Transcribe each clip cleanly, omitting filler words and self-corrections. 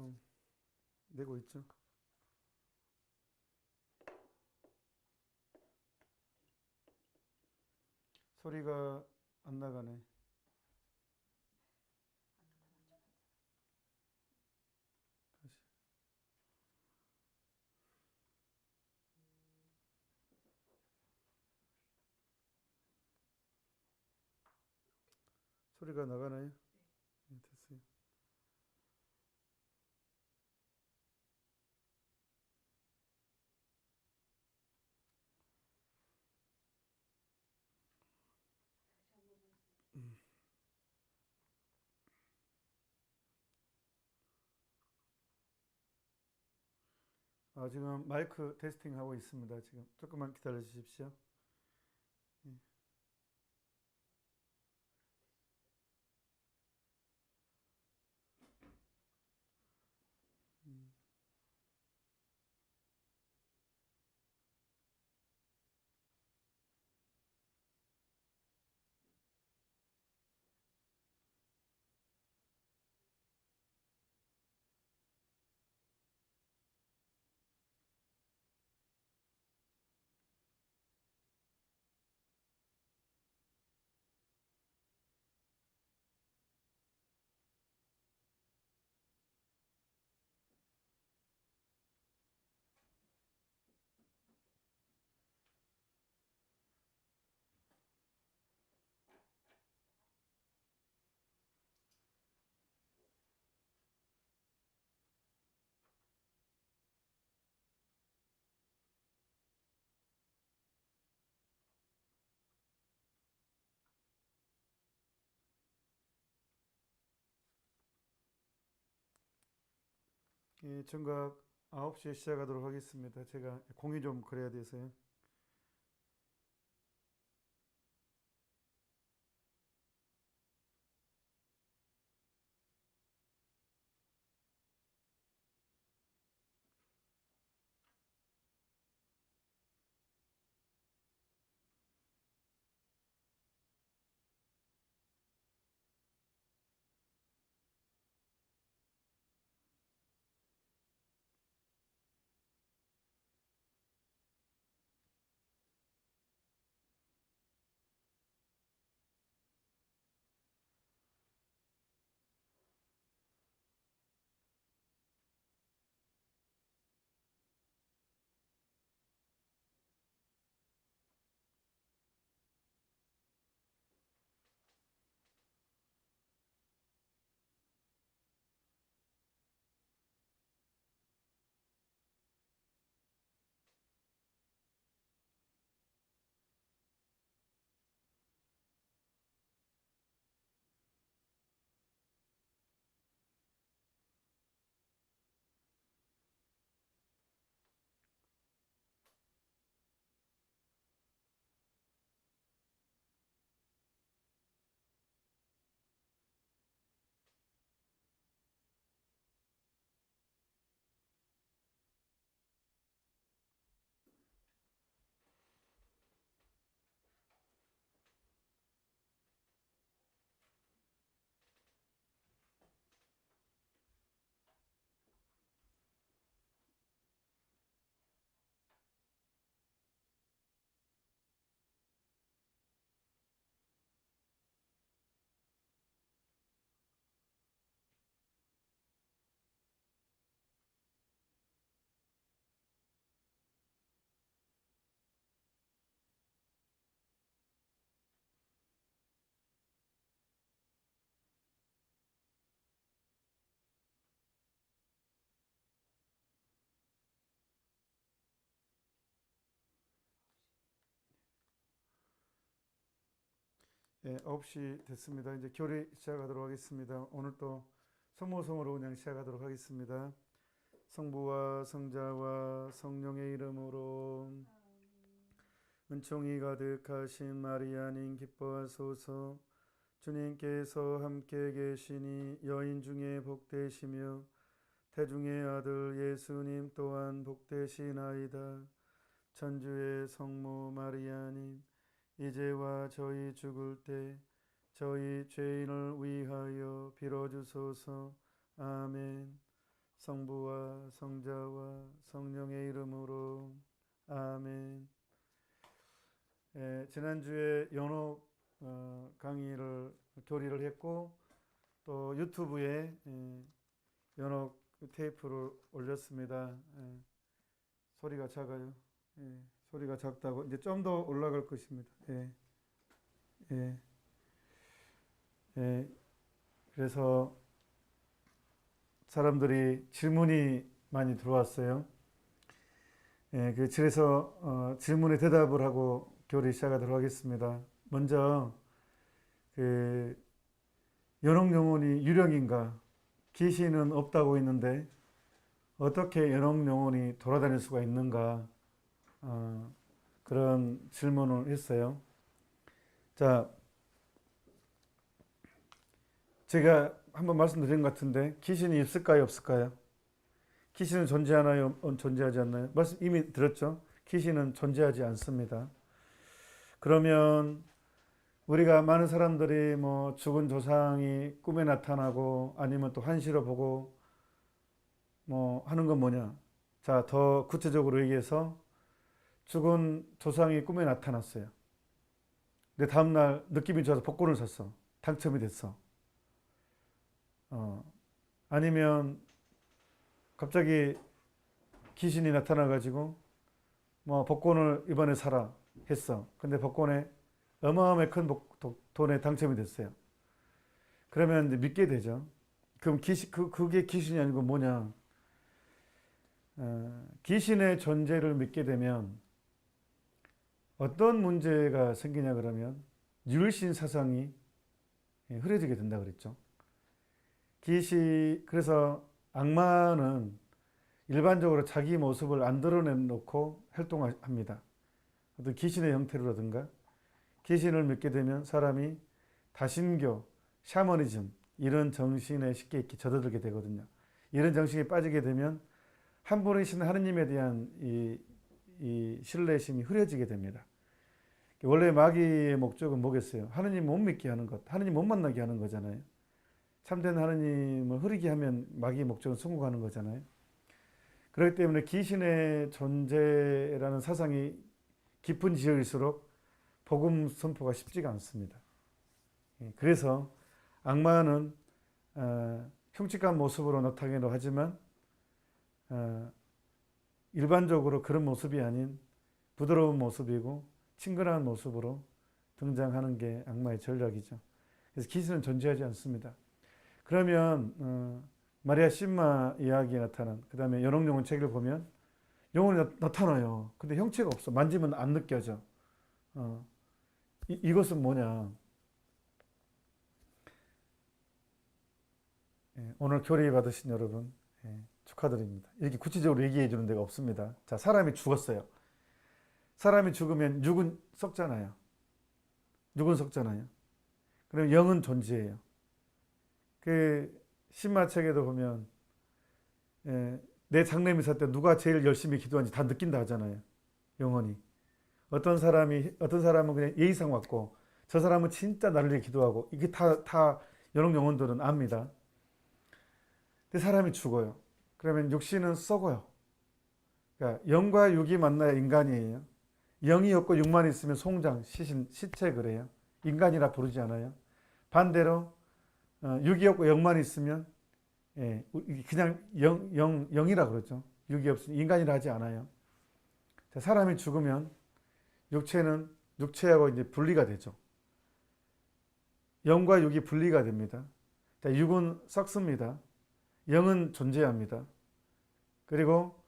좀 내고 있죠. 소리가 안 나가네. 다시. 소리가 나가나요? 네, 됐어요. 지금 마이크 테스팅 하고 있습니다. 지금 조금만 기다려 주십시오. 예, 정각 9시에 시작하도록 하겠습니다. 제가 공유 좀 그래야 돼서요. 예, 9시 됐습니다. 이제 교리 시작하도록 하겠습니다. 오늘 또 성모성으로 그냥 시작하도록 하겠습니다. 성부와 성자와 성령의 이름으로 은총이 가득하신 마리아님 기뻐하소서. 주님께서 함께 계시니 여인 중에 복되시며 태중의 아들 예수님 또한 복되시나이다. 천주의 성모 마리아님 이제와 저희 죽을 때 저희 죄인을 위하여 빌어주소서. 아멘. 성부와 성자와 성령의 이름으로 아멘. 지난주에 연옥 교리를 했고 또 유튜브에 연옥 테이프를 올렸습니다. 소리가 작아요. 소리가 작다고 이제 좀 더 올라갈 것입니다. 그래서 사람들이 질문이 많이 들어왔어요. 그래서 질문에 대답을 하고 교리 시작하도록 하겠습니다. 먼저 연옥 영혼이 유령인가? 귀신은 없다고 했는데 어떻게 연옥 영혼이 돌아다닐 수가 있는가? 그런 질문을 했어요. 자, 제가 한번 말씀드린 것 같은데 귀신이 있을까요, 없을까요? 귀신은 존재하나요, 존재하지 않나요? 말씀 이미 들었죠? 귀신은 존재하지 않습니다. 그러면 우리가 많은 사람들이 뭐 죽은 조상이 꿈에 나타나고 아니면 또 환시를 보고 뭐 하는 건 뭐냐? 자, 더 구체적으로 얘기해서 죽은 조상이 꿈에 나타났어요. 근데 다음날 느낌이 좋아서 복권을 샀어. 당첨이 됐어. 아니면 갑자기 귀신이 나타나가지고 뭐 복권을 이번에 사라 했어. 근데 복권에 어마어마하게 큰 돈에 당첨이 됐어요. 그러면 이제 믿게 되죠. 그럼 그게 귀신이 아니고 뭐냐? 귀신의 존재를 믿게 되면 어떤 문제가 생기냐 그러면 율신 사상이 흐려지게 된다 그랬죠. 그래서 악마는 일반적으로 자기 모습을 안 드러내놓고 활동합니다. 어떤 귀신의 형태로라든가 귀신을 믿게 되면 사람이 다신교, 샤머니즘 이런 정신에 쉽게 젖어들게 되거든요. 이런 정신에 빠지게 되면 한 분이신 하느님에 대한 이 신뢰심이 흐려지게 됩니다. 원래 마귀의 목적은 뭐겠어요? 하느님 못 믿게 하는 것, 하느님 못 만나게 하는 거잖아요. 참된 하느님을 흐리게 하면 마귀의 목적은 성공하는 거잖아요. 그렇기 때문에 귀신의 존재라는 사상이 깊은 지역일수록 복음 선포가 쉽지가 않습니다. 그래서 악마는 흉측한 모습으로 나타나기도 하지만 일반적으로 그런 모습이 아닌 부드러운 모습이고 친근한 모습으로 등장하는 게 악마의 전략이죠. 그래서 귀신은 존재하지 않습니다. 그러면 마리아 신마 이야기에 나타난 그 다음에 연옥 영혼 책을 보면 영혼이 나타나요. 근데 형체가 없어. 만지면 안 느껴져. 이것은 뭐냐? 오늘 교리 받으신 여러분 축하드립니다. 이렇게 구체적으로 얘기해 주는 데가 없습니다. 자, 사람이 죽었어요. 사람이 죽으면 육은 썩잖아요. 육은 썩잖아요. 그럼 영은 존재해요. 그 신마책에도 보면 내 장례미사 때 누가 제일 열심히 기도하는지 다 느낀다 하잖아요. 영혼이. 어떤 사람은 그냥 예의상 왔고 저 사람은 진짜 나를 위해 기도하고 이게 다 연옥 영혼들은 압니다. 근데 사람이 죽어요. 그러면 육신은 썩어요. 그러니까 영과 육이 만나야 인간이에요. 영이 없고 육만 있으면 송장, 시체 그래요. 인간이라 부르지 않아요. 반대로 육이 없고 영만 있으면 그냥 영이라 그러죠. 육이 없으면 인간이라 하지 않아요. 자, 사람이 죽으면 육체하고 이제 분리가 되죠. 영과 육이 분리가 됩니다. 자, 육은 썩습니다. 영은 존재합니다. 그리고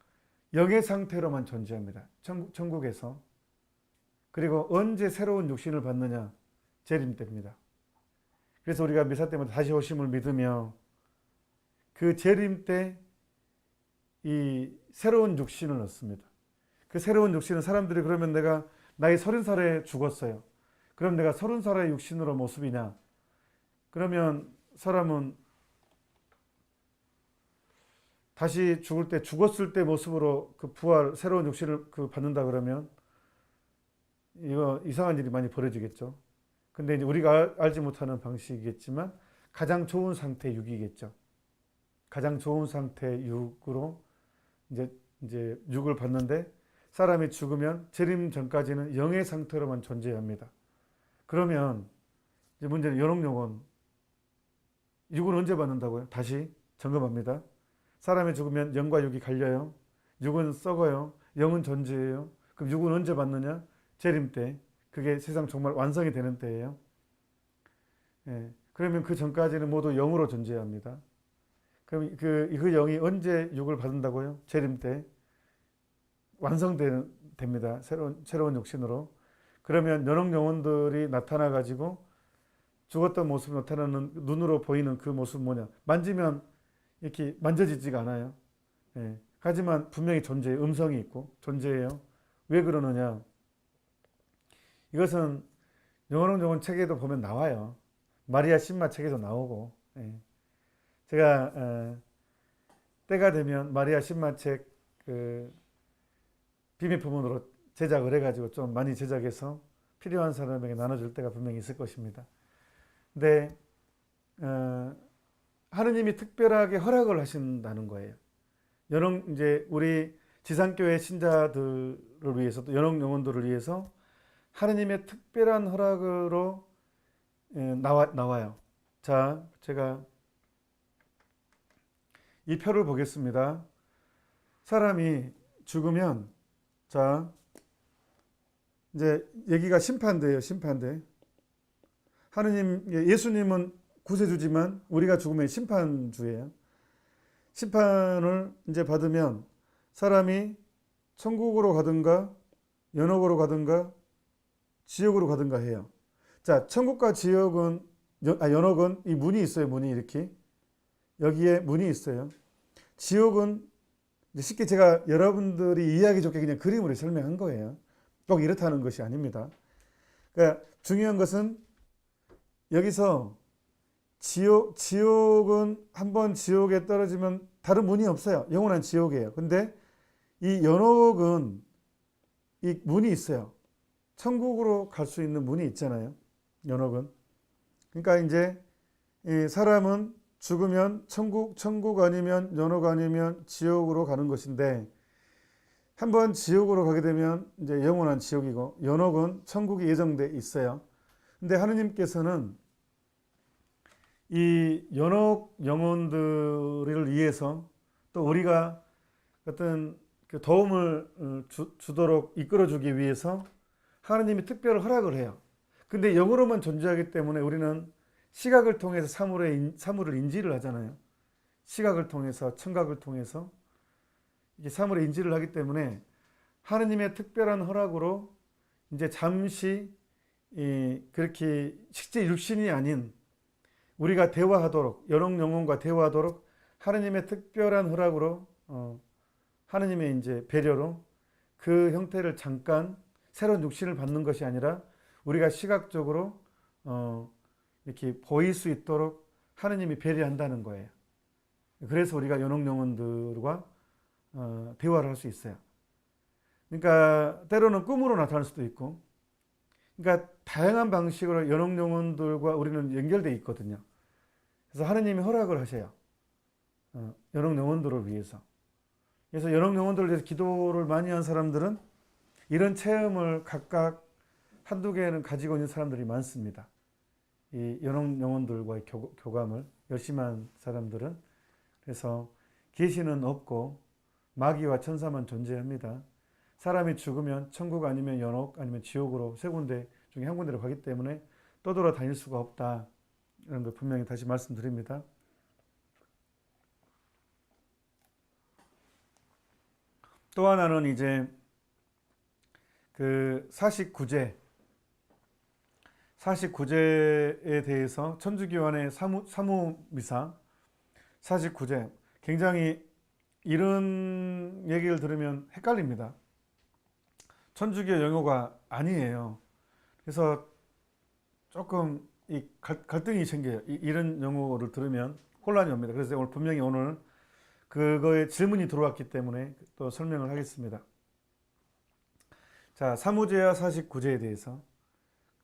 영의 상태로만 존재합니다. 천국에서. 그리고 언제 새로운 육신을 받느냐? 재림 때입니다. 그래서 우리가 미사 때마다 다시 오심을 믿으며 그 재림 때 이 새로운 육신을 얻습니다. 그 새로운 육신은 사람들이 그러면 내가 나이 30살에 죽었어요. 그럼 내가 30살의 육신으로 모습이냐? 그러면 사람은 다시 죽을 때 죽었을 때 모습으로 그 부활 새로운 육신을 받는다 그러면 이거 이상한 일이 많이 벌어지겠죠. 근데 이제 우리가 알지 못하는 방식이겠지만 가장 좋은 상태의 육이겠죠. 가장 좋은 상태의 육으로 이제 육을 받는데 사람이 죽으면 재림 전까지는 영의 상태로만 존재합니다. 그러면 이제 문제는 연옥영혼 육은 언제 받는다고요? 다시 점검합니다. 사람이 죽으면 영과 육이 갈려요. 육은 썩어요. 영은 존재해요. 그럼 육은 언제 받느냐? 재림 때. 그게 세상 정말 완성이 되는 때예요. 예. 그러면 그 전까지는 모두 영으로 존재합니다. 그럼 그 영이 언제 육을 받는다고요? 재림 때. 완성됩니다. 새로운 육신으로. 그러면 연옥 영혼들이 나타나 가지고 죽었던 모습이 나타나는 눈으로 보이는 그 모습 뭐냐? 만지면 이렇게 만져지지가 않아요. 예. 하지만 분명히 존재해요. 음성이 있고 존재해요. 왜 그러느냐? 이것은 연옥 영혼 책에도 보면 나와요. 마리아 신마 책에도 나오고. 예. 제가 때가 되면 마리아 신마 책 비밀품으로 제작을 해가지고 좀 많이 제작해서 필요한 사람에게 나눠줄 때가 분명히 있을 것입니다. 근데 하느님이 특별하게 허락을 하신다는 거예요. 이제 우리 지상교회 신자들을 위해서 또 연옥 영혼들을 위해서 하느님의 특별한 허락으로 나와요. 자, 제가 이 표를 보겠습니다. 사람이 죽으면 자 이제 얘기가 심판대예요. 심판대. 하느님 예수님은 구세주지만 우리가 죽으면 심판주예요. 심판을 이제 받으면 사람이 천국으로 가든가 연옥으로 가든가 지옥으로 가든가 해요. 자, 천국과 지옥은 연옥은 이 문이 있어요. 문이 이렇게 여기에 문이 있어요. 지옥은 쉽게 제가 여러분들이 이해하기 좋게 그냥 그림으로 설명한 거예요. 꼭 이렇다는 것이 아닙니다. 그러니까 중요한 것은 여기서 지옥은 한번 지옥에 떨어지면 다른 문이 없어요. 영원한 지옥이에요. 근데 이 연옥은 이 문이 있어요. 천국으로 갈 수 있는 문이 있잖아요. 연옥은. 그러니까 이제 이 사람은 죽으면 천국 아니면 연옥 아니면 지옥으로 가는 것인데 한번 지옥으로 가게 되면 이제 영원한 지옥이고 연옥은 천국이 예정돼 있어요. 근데 하느님께서는 이 연옥 영혼들을 위해서 또 우리가 어떤 그 도움을 주도록 이끌어주기 위해서 하느님이 특별 허락을 해요. 근데 영으로만 존재하기 때문에 우리는 시각을 통해서 사물을 인지를 하잖아요. 시각을 통해서 청각을 통해서 이게 사물을 인지를 하기 때문에 하느님의 특별한 허락으로 이제 잠시 그렇게 실제 육신이 아닌 우리가 대화하도록 연옥 영혼과 대화하도록 하느님의 특별한 허락으로 하느님의 이제 배려로 그 형태를 잠깐 새로운 육신을 받는 것이 아니라 우리가 시각적으로 이렇게 보일 수 있도록 하느님이 배려한다는 거예요. 그래서 우리가 연옥 영혼들과 대화를 할 수 있어요. 그러니까 때로는 꿈으로 나타날 수도 있고, 그러니까 다양한 방식으로 연옥 영혼들과 우리는 연결되어 있거든요. 그래서 하느님이 허락을 하셔요. 연옥 영혼들을 위해서. 그래서 연옥 영혼들을 위해서 기도를 많이 한 사람들은 이런 체험을 각각 한두 개는 가지고 있는 사람들이 많습니다. 이 연옥 영혼들과의 교감을 열심히 한 사람들은. 그래서 계시는 없고 마귀와 천사만 존재합니다. 사람이 죽으면 천국 아니면 연옥 아니면 지옥으로 세 군데 중에 한 군데로 가기 때문에 떠돌아다닐 수가 없다. 이런 걸 분명히 다시 말씀드립니다. 또 하나는 이제 그 49제에 대해서 천주교안의 사무미사 49제 굉장히 이런 얘기를 들으면 헷갈립니다. 천주교 용어가 아니에요. 그래서 조금 이 갈등이 생겨요. 이런 용어를 들으면 혼란이 옵니다. 그래서 분명히 오늘 그거에 질문이 들어왔기 때문에 또 설명을 하겠습니다. 자, 사무제와 49제에 대해서.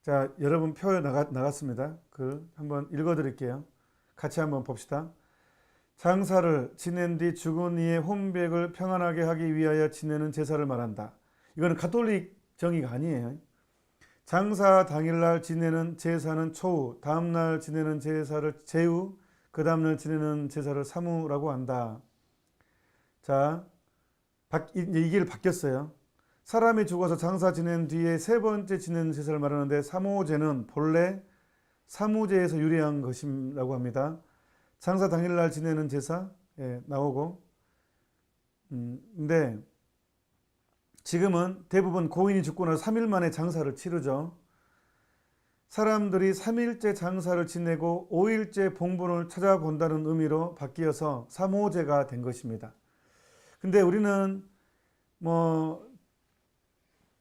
자, 여러분 표 나갔습니다. 그 한번 읽어 드릴게요. 같이 한번 봅시다. 장사를 지낸 뒤 죽은 이의 혼백을 평안하게 하기 위하여 지내는 제사를 말한다. 이거는 가톨릭 정의가 아니에요. 장사 당일날 지내는 제사는 초우, 다음날 지내는 제사를 제우, 그 다음날 지내는 제사를 사무라고 한다. 자, 이제 이 길 바뀌었어요. 사람이 죽어서 장사 지낸 뒤에 세 번째 지내는 제사를 말하는데 사무제는 본래 사무제에서 유래한 것이라고 합니다. 장사 당일날 지내는 제사 나오고 근데 지금은 대부분 고인이 죽고 나서 3일 만에 장사를 치르죠. 사람들이 3일째 장사를 지내고 5일째 봉분을 찾아본다는 의미로 바뀌어서 사모제가 된 것입니다. 근데 우리는 뭐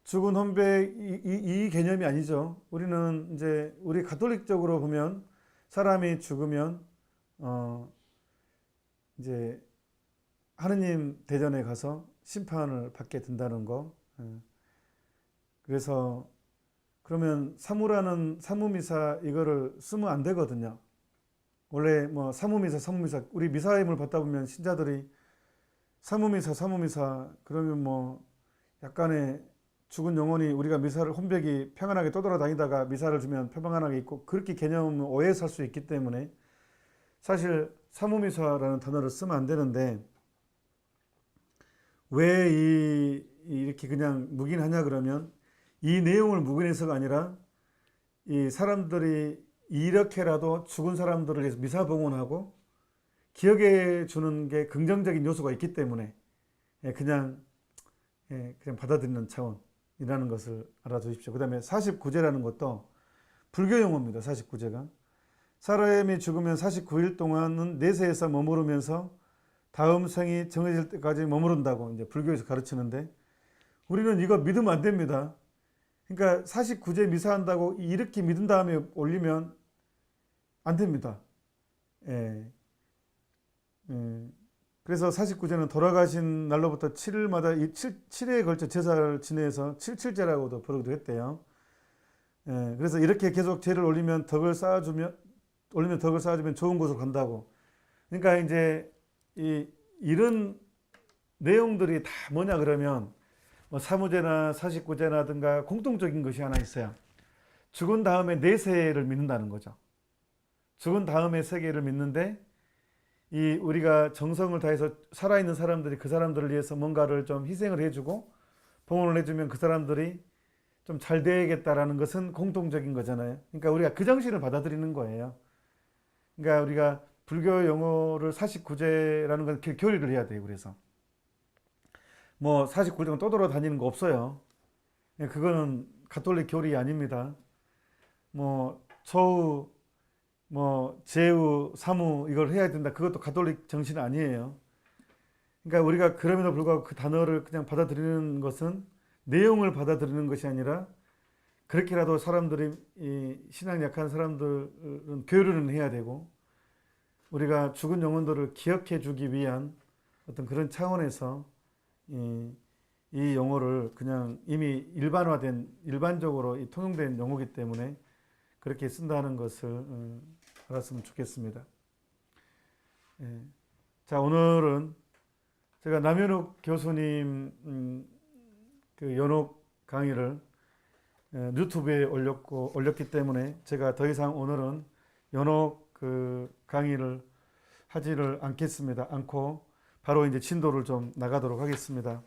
죽은 혼백 이 개념이 아니죠. 우리는 이제 우리 가톨릭적으로 보면 사람이 죽으면 이제 하느님 대전에 가서 심판을 받게 된다는 거. 그래서 그러면 사무라는 사무미사 이거를 쓰면 안 되거든요. 원래 뭐 사무미사, 사무미사 우리 미사임을 받다 보면 신자들이 사무미사 그러면 뭐 약간의 죽은 영혼이 우리가 미사를 혼백이 평안하게 떠돌아다니다가 미사를 주면 평안하게 있고 그렇게 개념을 오해해서 할 수 있기 때문에 사실 사무미사라는 단어를 쓰면 안 되는데 왜 이렇게 그냥 묵인하냐 그러면 이 내용을 묵인해서가 아니라 이 사람들이 이렇게라도 죽은 사람들을 위해서 미사봉헌하고 기억해 주는 게 긍정적인 요소가 있기 때문에 그냥 받아들이는 차원이라는 것을 알아두십시오. 그 다음에 49제라는 것도 불교 용어입니다. 49제가. 사람이 죽으면 49일 동안은 내세에서 머무르면서 다음 생이 정해질 때까지 머무른다고 이제 불교에서 가르치는데 우리는 이거 믿으면 안 됩니다. 그러니까 49제 미사한다고 이렇게 믿은 다음에 올리면 안 됩니다. 그래서 49제는 돌아가신 날로부터 7일마다 7회에 걸쳐 제사를 지내서 77제라고도 부르기도 했대요. 그래서 이렇게 계속 제를 올리면 덕을 쌓아주면 좋은 곳으로 간다고. 그러니까 이제 이런 내용들이 다 뭐냐 그러면 뭐 사무제나 49제나든가 공통적인 것이 하나 있어요. 죽은 다음에 내세를 믿는다는 거죠. 죽은 다음에 세계를 믿는데 우리가 정성을 다해서 살아있는 사람들이 그 사람들을 위해서 뭔가를 좀 희생을 해주고 봉헌을 해주면 그 사람들이 좀 잘 되겠다라는 것은 공통적인 거잖아요. 그러니까 우리가 그 정신을 받아들이는 거예요. 그러니까 우리가 불교 용어를 49제라는 건 교리를 해야 돼요. 그래서 뭐 49제는 떠돌아다니는 거 없어요. 그거는 가톨릭 교리 아닙니다. 뭐 초우, 뭐 제우, 사무 이걸 해야 된다. 그것도 가톨릭 정신 아니에요. 그러니까 우리가 그럼에도 불구하고 그 단어를 그냥 받아들이는 것은 내용을 받아들이는 것이 아니라 그렇게라도 사람들이 신앙 약한 사람들은 교류는 해야 되고 우리가 죽은 영혼들을 기억해 주기 위한 어떤 그런 차원에서 이 용어를 그냥 이미 일반적으로 통용된 용어이기 때문에 그렇게 쓴다는 것을 알았으면 좋겠습니다. 자, 오늘은 제가 남현욱 교수님 그 연옥 강의를 유튜브에 올렸기 때문에 제가 더 이상 오늘은 연옥 그 강의를 하지를 않고 바로 이제 진도를 좀 나가도록 하겠습니다.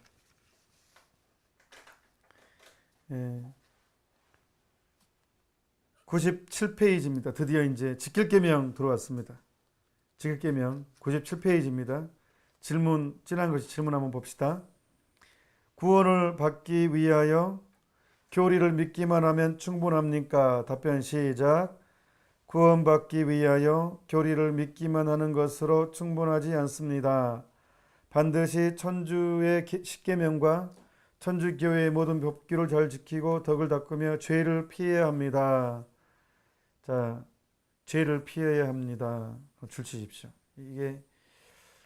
97페이지입니다. 드디어 이제 직결계명 들어왔습니다. 직결계명 97페이지입니다. 진한 것이 질문 한번 봅시다. 구원을 받기 위하여 교리를 믿기만 하면 충분합니까? 답변 시작. 구원받기 위하여 교리를 믿기만 하는 것으로 충분하지 않습니다. 반드시 천주의 십계명과 천주교회의 모든 법규를 잘 지키고 덕을 닦으며 죄를 피해야 합니다. 자, 죄를 피해야 합니다. 줄 치십시오.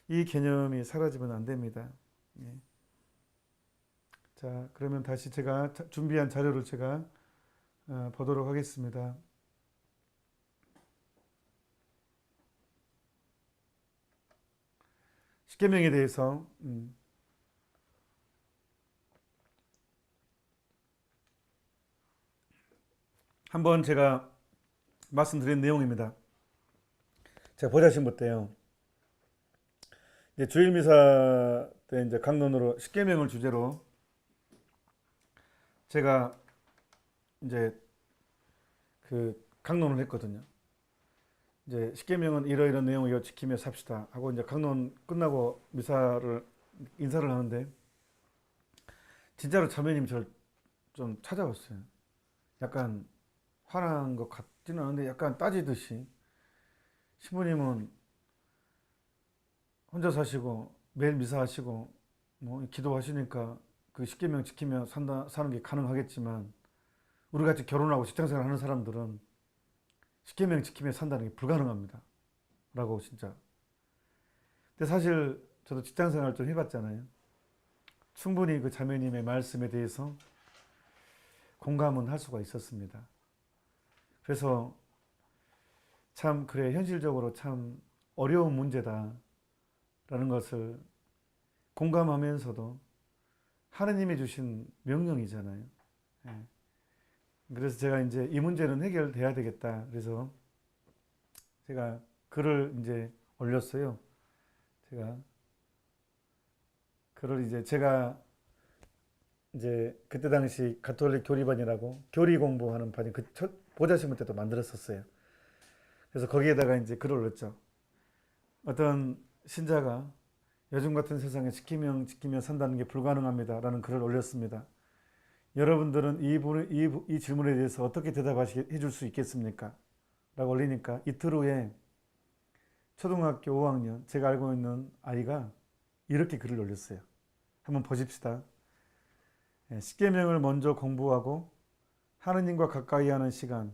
이 개념이 사라지면 안 됩니다. 자, 그러면 다시 제가 준비한 자료를 제가 보도록 하겠습니다. 십계명에 대해서 한번 제가 말씀드린 내용입니다. 제가 보자신 때요. 이제 주일 미사 때 이제 강론으로 십계명을 주제로 제가 이제 그 강론을 했거든요. 이제 십계명은 이러이러한 내용을 이거 지키며 삽시다 하고 이제 강론 끝나고 미사를 인사를 하는데 진짜로 자매님 저를 좀 찾아왔어요. 약간 화난 것 같지는 않은데 약간 따지듯이 신부님은 혼자 사시고 매일 미사하시고 뭐 기도하시니까 그 십계명 지키며 사는 게 가능하겠지만 우리 같이 결혼하고 직장생활 하는 사람들은 십계명 지키며 산다는 게 불가능합니다. 라고 진짜. 근데 사실 저도 직장생활 좀 해봤잖아요. 충분히 그 자매님의 말씀에 대해서 공감은 할 수가 있었습니다. 그래서 참 그래 현실적으로 참 어려운 문제다 라는 것을 공감하면서도 하느님이 주신 명령이잖아요. 예. 그래서 제가 이제 이 문제는 해결돼야 되겠다. 그래서 제가 글을 이제 올렸어요. 제가 글을 제가 그때 당시 가톨릭 교리반이라고 교리 공부하는 반이 그 보좌신문 때도 만들었었어요. 그래서 거기에다가 이제 글을 올렸죠. 어떤 신자가 요즘 같은 세상에 지키며 산다는 게 불가능합니다. 라는 글을 올렸습니다. 여러분들은 이 질문에 대해서 어떻게 대답해 줄 수 있겠습니까? 라고 올리니까 이틀 후에 초등학교 5학년 제가 알고 있는 아이가 이렇게 글을 올렸어요. 한번 보십시다. 십계명을 먼저 공부하고 하느님과 가까이 하는 시간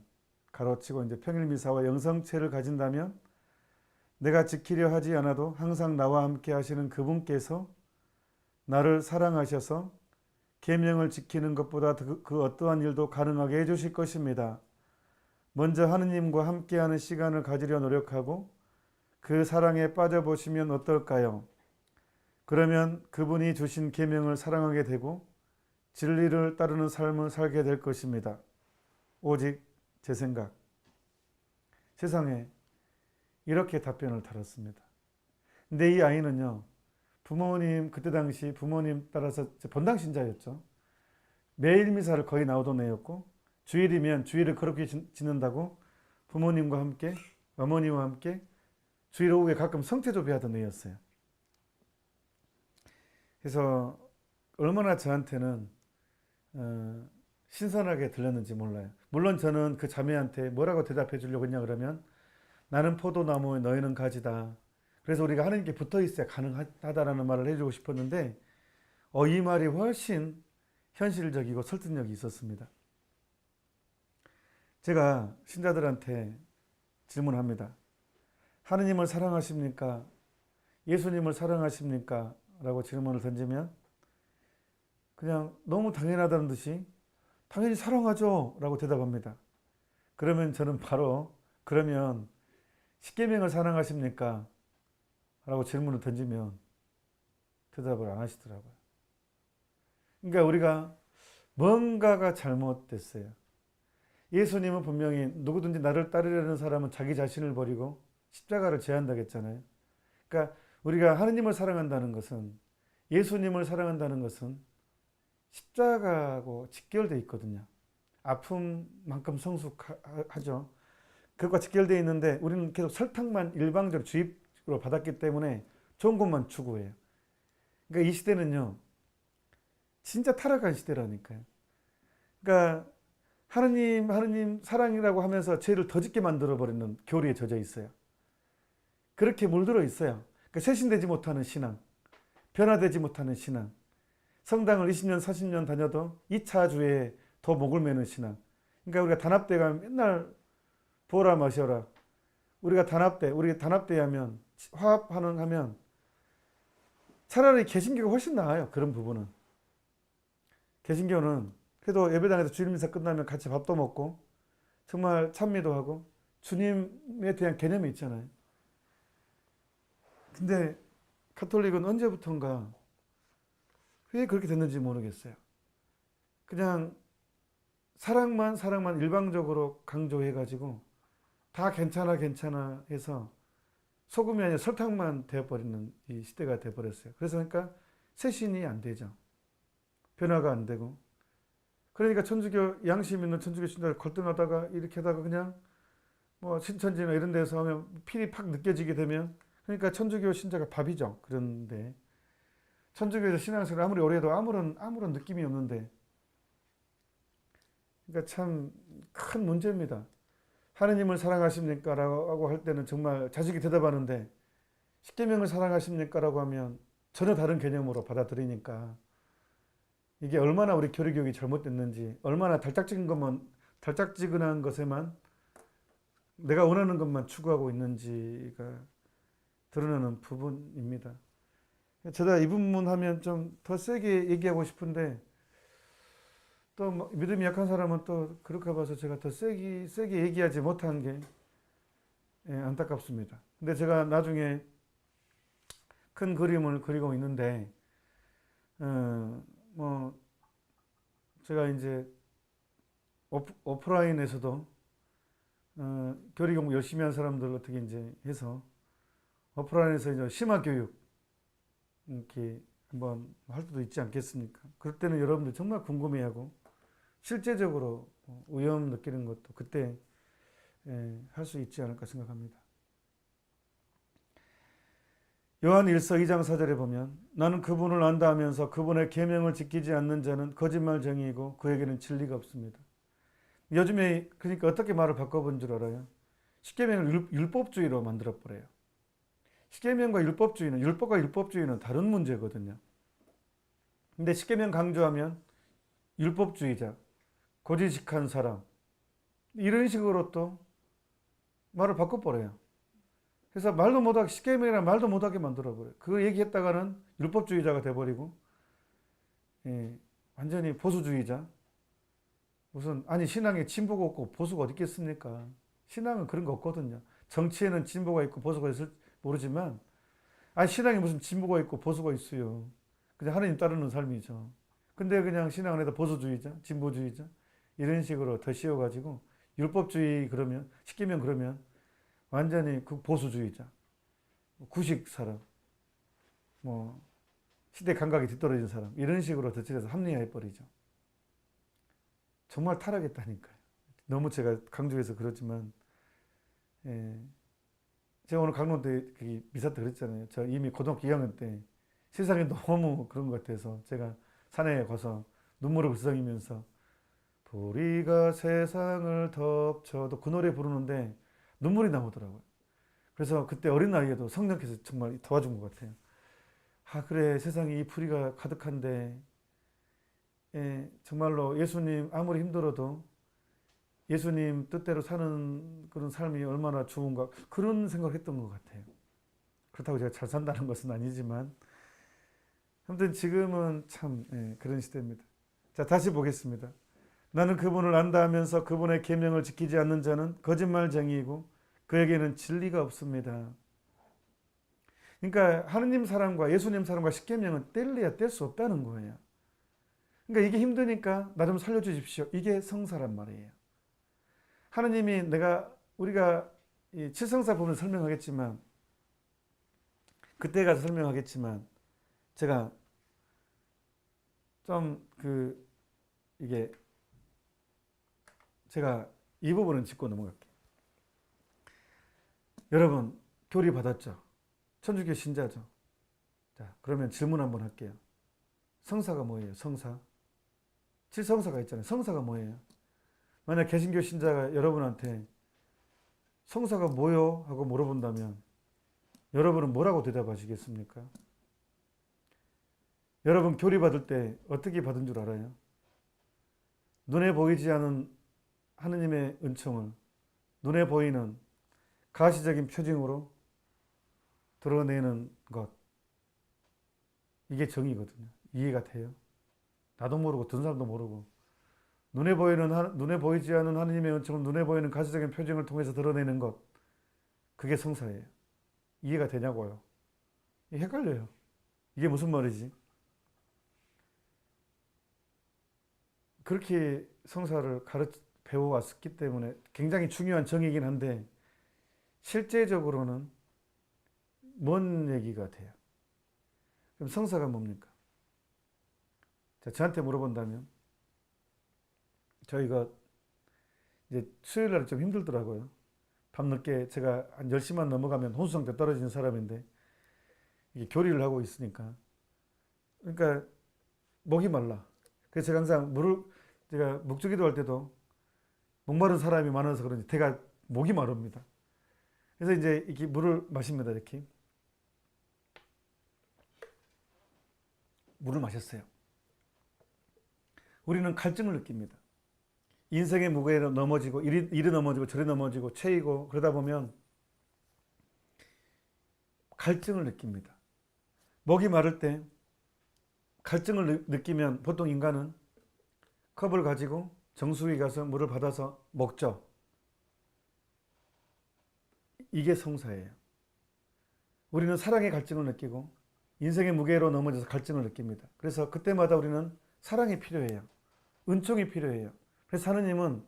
가로치고 이제 평일 미사와 영성체를 가진다면 내가 지키려 하지 않아도 항상 나와 함께 하시는 그분께서 나를 사랑하셔서 계명을 지키는 것보다 그 어떠한 일도 가능하게 해주실 것입니다. 먼저 하느님과 함께하는 시간을 가지려 노력하고 그 사랑에 빠져보시면 어떨까요? 그러면 그분이 주신 계명을 사랑하게 되고 진리를 따르는 삶을 살게 될 것입니다. 오직 제 생각. 세상에 이렇게 답변을 달았습니다. 근데 이 아이는요. 그때 당시 부모님 따라서 본당 신자였죠. 매일 미사를 거의 나오던 애였고 주일이면 주일을 그렇게 지낸다고 부모님과 함께 어머니와 함께 주일 오후에 가끔 성태조비하던 애였어요. 그래서 얼마나 저한테는 신선하게 들렸는지 몰라요. 물론 저는 그 자매한테 뭐라고 대답해 주려고 했냐 그러면 나는 포도나무 너희는 가지다. 그래서 우리가 하나님께 붙어 있어야 가능하다라는 말을 해주고 싶었는데 이 말이 훨씬 현실적이고 설득력이 있었습니다. 제가 신자들한테 질문합니다. 하느님을 사랑하십니까? 예수님을 사랑하십니까? 라고 질문을 던지면 그냥 너무 당연하다는 듯이 당연히 사랑하죠 라고 대답합니다. 그러면 저는 바로 그러면 십계명을 사랑하십니까? 라고 질문을 던지면 대답을 안 하시더라고요. 그러니까 우리가 뭔가가 잘못됐어요. 예수님은 분명히 누구든지 나를 따르려는 사람은 자기 자신을 버리고 십자가를 제한다고 했잖아요. 그러니까 우리가 하느님을 사랑한다는 것은 예수님을 사랑한다는 것은 십자가하고 직결되어 있거든요. 아픔만큼 성숙하죠. 그것과 직결되어 있는데 우리는 계속 설탕만 일방적으로 주입으로 받았기 때문에 좋은 것만 추구해요. 그러니까 이 시대는요. 진짜 타락한 시대라니까요. 그러니까 하느님 사랑이라고 하면서 죄를 더 짓게 만들어버리는 교리에 젖어 있어요. 그렇게 물들어 있어요. 그러니까 쇄신되지 못하는 신앙, 변화되지 못하는 신앙, 성당을 20년, 40년 다녀도 2차 주에 더 목을 매는 신앙. 그러니까 우리가 단합대 가면 맨날 부어라 마셔라. 우리가 단합대 하면 화합하면 차라리 개신교가 훨씬 나아요. 그런 부분은. 개신교는 그래도 예배당에서 주일미사 끝나면 같이 밥도 먹고 정말 찬미도 하고 주님에 대한 개념이 있잖아요. 근데 가톨릭은 언제부턴가 왜 그렇게 됐는지 모르겠어요. 그냥 사랑만 일방적으로 강조해가지고 다 괜찮아 괜찮아 해서 소금이 아니라 설탕만 되어버리는 이 시대가 돼버렸어요. 그래서 그러니까 쇄신이 안 되죠. 변화가 안 되고. 그러니까 천주교 양심 있는 천주교 신자를 걸등하다가 이렇게 하다가 그냥 뭐 신천지나 이런 데서 하면 필이 팍 느껴지게 되면 그러니까 천주교 신자가 밥이죠. 그런데 천주교에서 신앙생활 아무리 오래 해도 아무런 느낌이 없는데 그러니까 참 큰 문제입니다. 하느님을 사랑하십니까? 라고 할 때는 정말 자식이 대답하는데 십계명을 사랑하십니까? 라고 하면 전혀 다른 개념으로 받아들이니까 이게 얼마나 우리 교리교육이 잘못됐는지 얼마나 달짝지근한 것에만 내가 원하는 것만 추구하고 있는지가 드러나는 부분입니다. 제가 이 부분 하면 좀 더 세게 얘기하고 싶은데 또 믿음이 약한 사람은 또 그럴까 봐서 제가 더 세게 얘기하지 못한 게 안타깝습니다. 근데 제가 나중에 큰 그림을 그리고 있는데 뭐 제가 이제 오프라인에서도 교리 공부 열심히 한 사람들 어떻게 이제 해서 오프라인에서 이제 심화 교육 이렇게 한번 할 수도 있지 않겠습니까? 그럴 때는 여러분들 정말 궁금해하고 실제적으로 위험 느끼는 것도 그때 할 수 있지 않을까 생각합니다. 요한 1서 2장 4절에 보면 나는 그분을 안다 하면서 그분의 계명을 지키지 않는 자는 거짓말쟁이이고 그에게는 진리가 없습니다. 요즘에 그러니까 어떻게 말을 바꿔본 줄 알아요? 십계명을 율법주의로 만들어버려요. 십계명과 율법주의는 다른 문제거든요. 근데 십계명 강조하면 율법주의자, 고지식한 사람 이런 식으로 또 말을 바꿔버려요. 그래서 말도 못하게 십계명이란 말도 못하게 만들어버려요. 그거 얘기했다가는 율법주의자가 돼버리고 완전히 보수주의자. 무슨 아니 신앙에 진보가 없고 보수가 어디 있겠습니까? 신앙은 그런 거 없거든요. 정치에는 진보가 있고 보수가 있을 모르지만 아니 신앙에 무슨 진보가 있고 보수가 있어요. 그냥 하나님 따르는 삶이죠. 근데 그냥 신앙 안에다 보수주의자, 진보주의자 이런 식으로 더 씌워가지고 율법주의 그러면 십계명 그러면 완전히 그 보수주의자, 구식 사람, 뭐 시대 감각이 뒤떨어진 사람 이런 식으로 덧칠해서 합리화해 버리죠. 정말 타락했다니까요. 너무 제가 강조해서 그렇지만 제가 오늘 강론 때 미사 때 그랬잖아요. 저 이미 고등학교 2학년 때 세상이 너무 그런 것 같아서 제가 산에 가서 눈물을 글썽이면서 불의가 세상을 덮쳐도 그 노래 부르는데 눈물이 나오더라고요. 그래서 그때 어린 나이에도 성령께서 정말 도와준 것 같아요. 아 그래 세상에 이 불의가 가득한데 정말로 예수님 아무리 힘들어도 예수님 뜻대로 사는 그런 삶이 얼마나 좋은가 그런 생각을 했던 것 같아요. 그렇다고 제가 잘 산다는 것은 아니지만 아무튼 지금은 참 그런 시대입니다. 자 다시 보겠습니다. 나는 그분을 안다 하면서 그분의 계명을 지키지 않는 자는 거짓말쟁이이고 그에게는 진리가 없습니다. 그러니까 하느님 사랑과 예수님 사랑과 십계명은 뗄래야 뗄 수 없다는 거예요. 그러니까 이게 힘드니까 나 좀 살려주십시오. 이게 성사란 말이에요. 하느님이 우리가 이 칠성사 부분을 설명하겠지만 그때 가서 설명하겠지만 제가 좀 이게 제가 이 부분은 짚고 넘어갈게요. 여러분 교리 받았죠? 천주교 신자죠? 자 그러면 질문 한번 할게요. 성사가 뭐예요? 성사? 칠성사가 있잖아요. 성사가 뭐예요? 만약 개신교 신자가 여러분한테 성사가 뭐요? 하고 물어본다면 여러분은 뭐라고 대답하시겠습니까? 여러분 교리 받을 때 어떻게 받은 줄 알아요? 눈에 보이지 않은 하느님의 은총을 눈에 보이는 가시적인 표징으로 드러내는 것. 이게 정의거든요. 이해가 돼요? 나도 모르고 든 사람도 모르고 눈에 보이지 않은 하느님의 은총을 눈에 보이는 가시적인 표징을 통해서 드러내는 것. 그게 성사예요. 이해가 되냐고요? 헷갈려요. 이게 무슨 말이지? 그렇게 성사를 배워왔기 때문에 굉장히 중요한 정의이긴 한데 실제적으로는 뭔 얘기가 돼요? 그럼 성사가 뭡니까? 자, 저한테 물어본다면 저희가 이제 수요일 날이 좀 힘들더라고요. 밤늦게 제가 한 10시만 넘어가면 혼수 상태 떨어지는 사람인데 이게 교리를 하고 있으니까 그러니까 목이 말라. 그래서 제가 항상 제가 묵주기도 할 때도 목마른 사람이 많아서 그런지 제가 목이 마릅니다. 그래서 이제 이렇게 물을 마십니다. 이렇게 물을 마셨어요. 우리는 갈증을 느낍니다. 인생의 무게로 넘어지고 이리 넘어지고 저리 넘어지고 채이고 그러다 보면 갈증을 느낍니다. 목이 마를 때 갈증을 느끼면 보통 인간은 컵을 가지고 정수기에 가서 물을 받아서 먹죠. 이게 성사예요. 우리는 사랑의 갈증을 느끼고 인생의 무게로 넘어져서 갈증을 느낍니다. 그래서 그때마다 우리는 사랑이 필요해요. 은총이 필요해요. 그래서 하느님은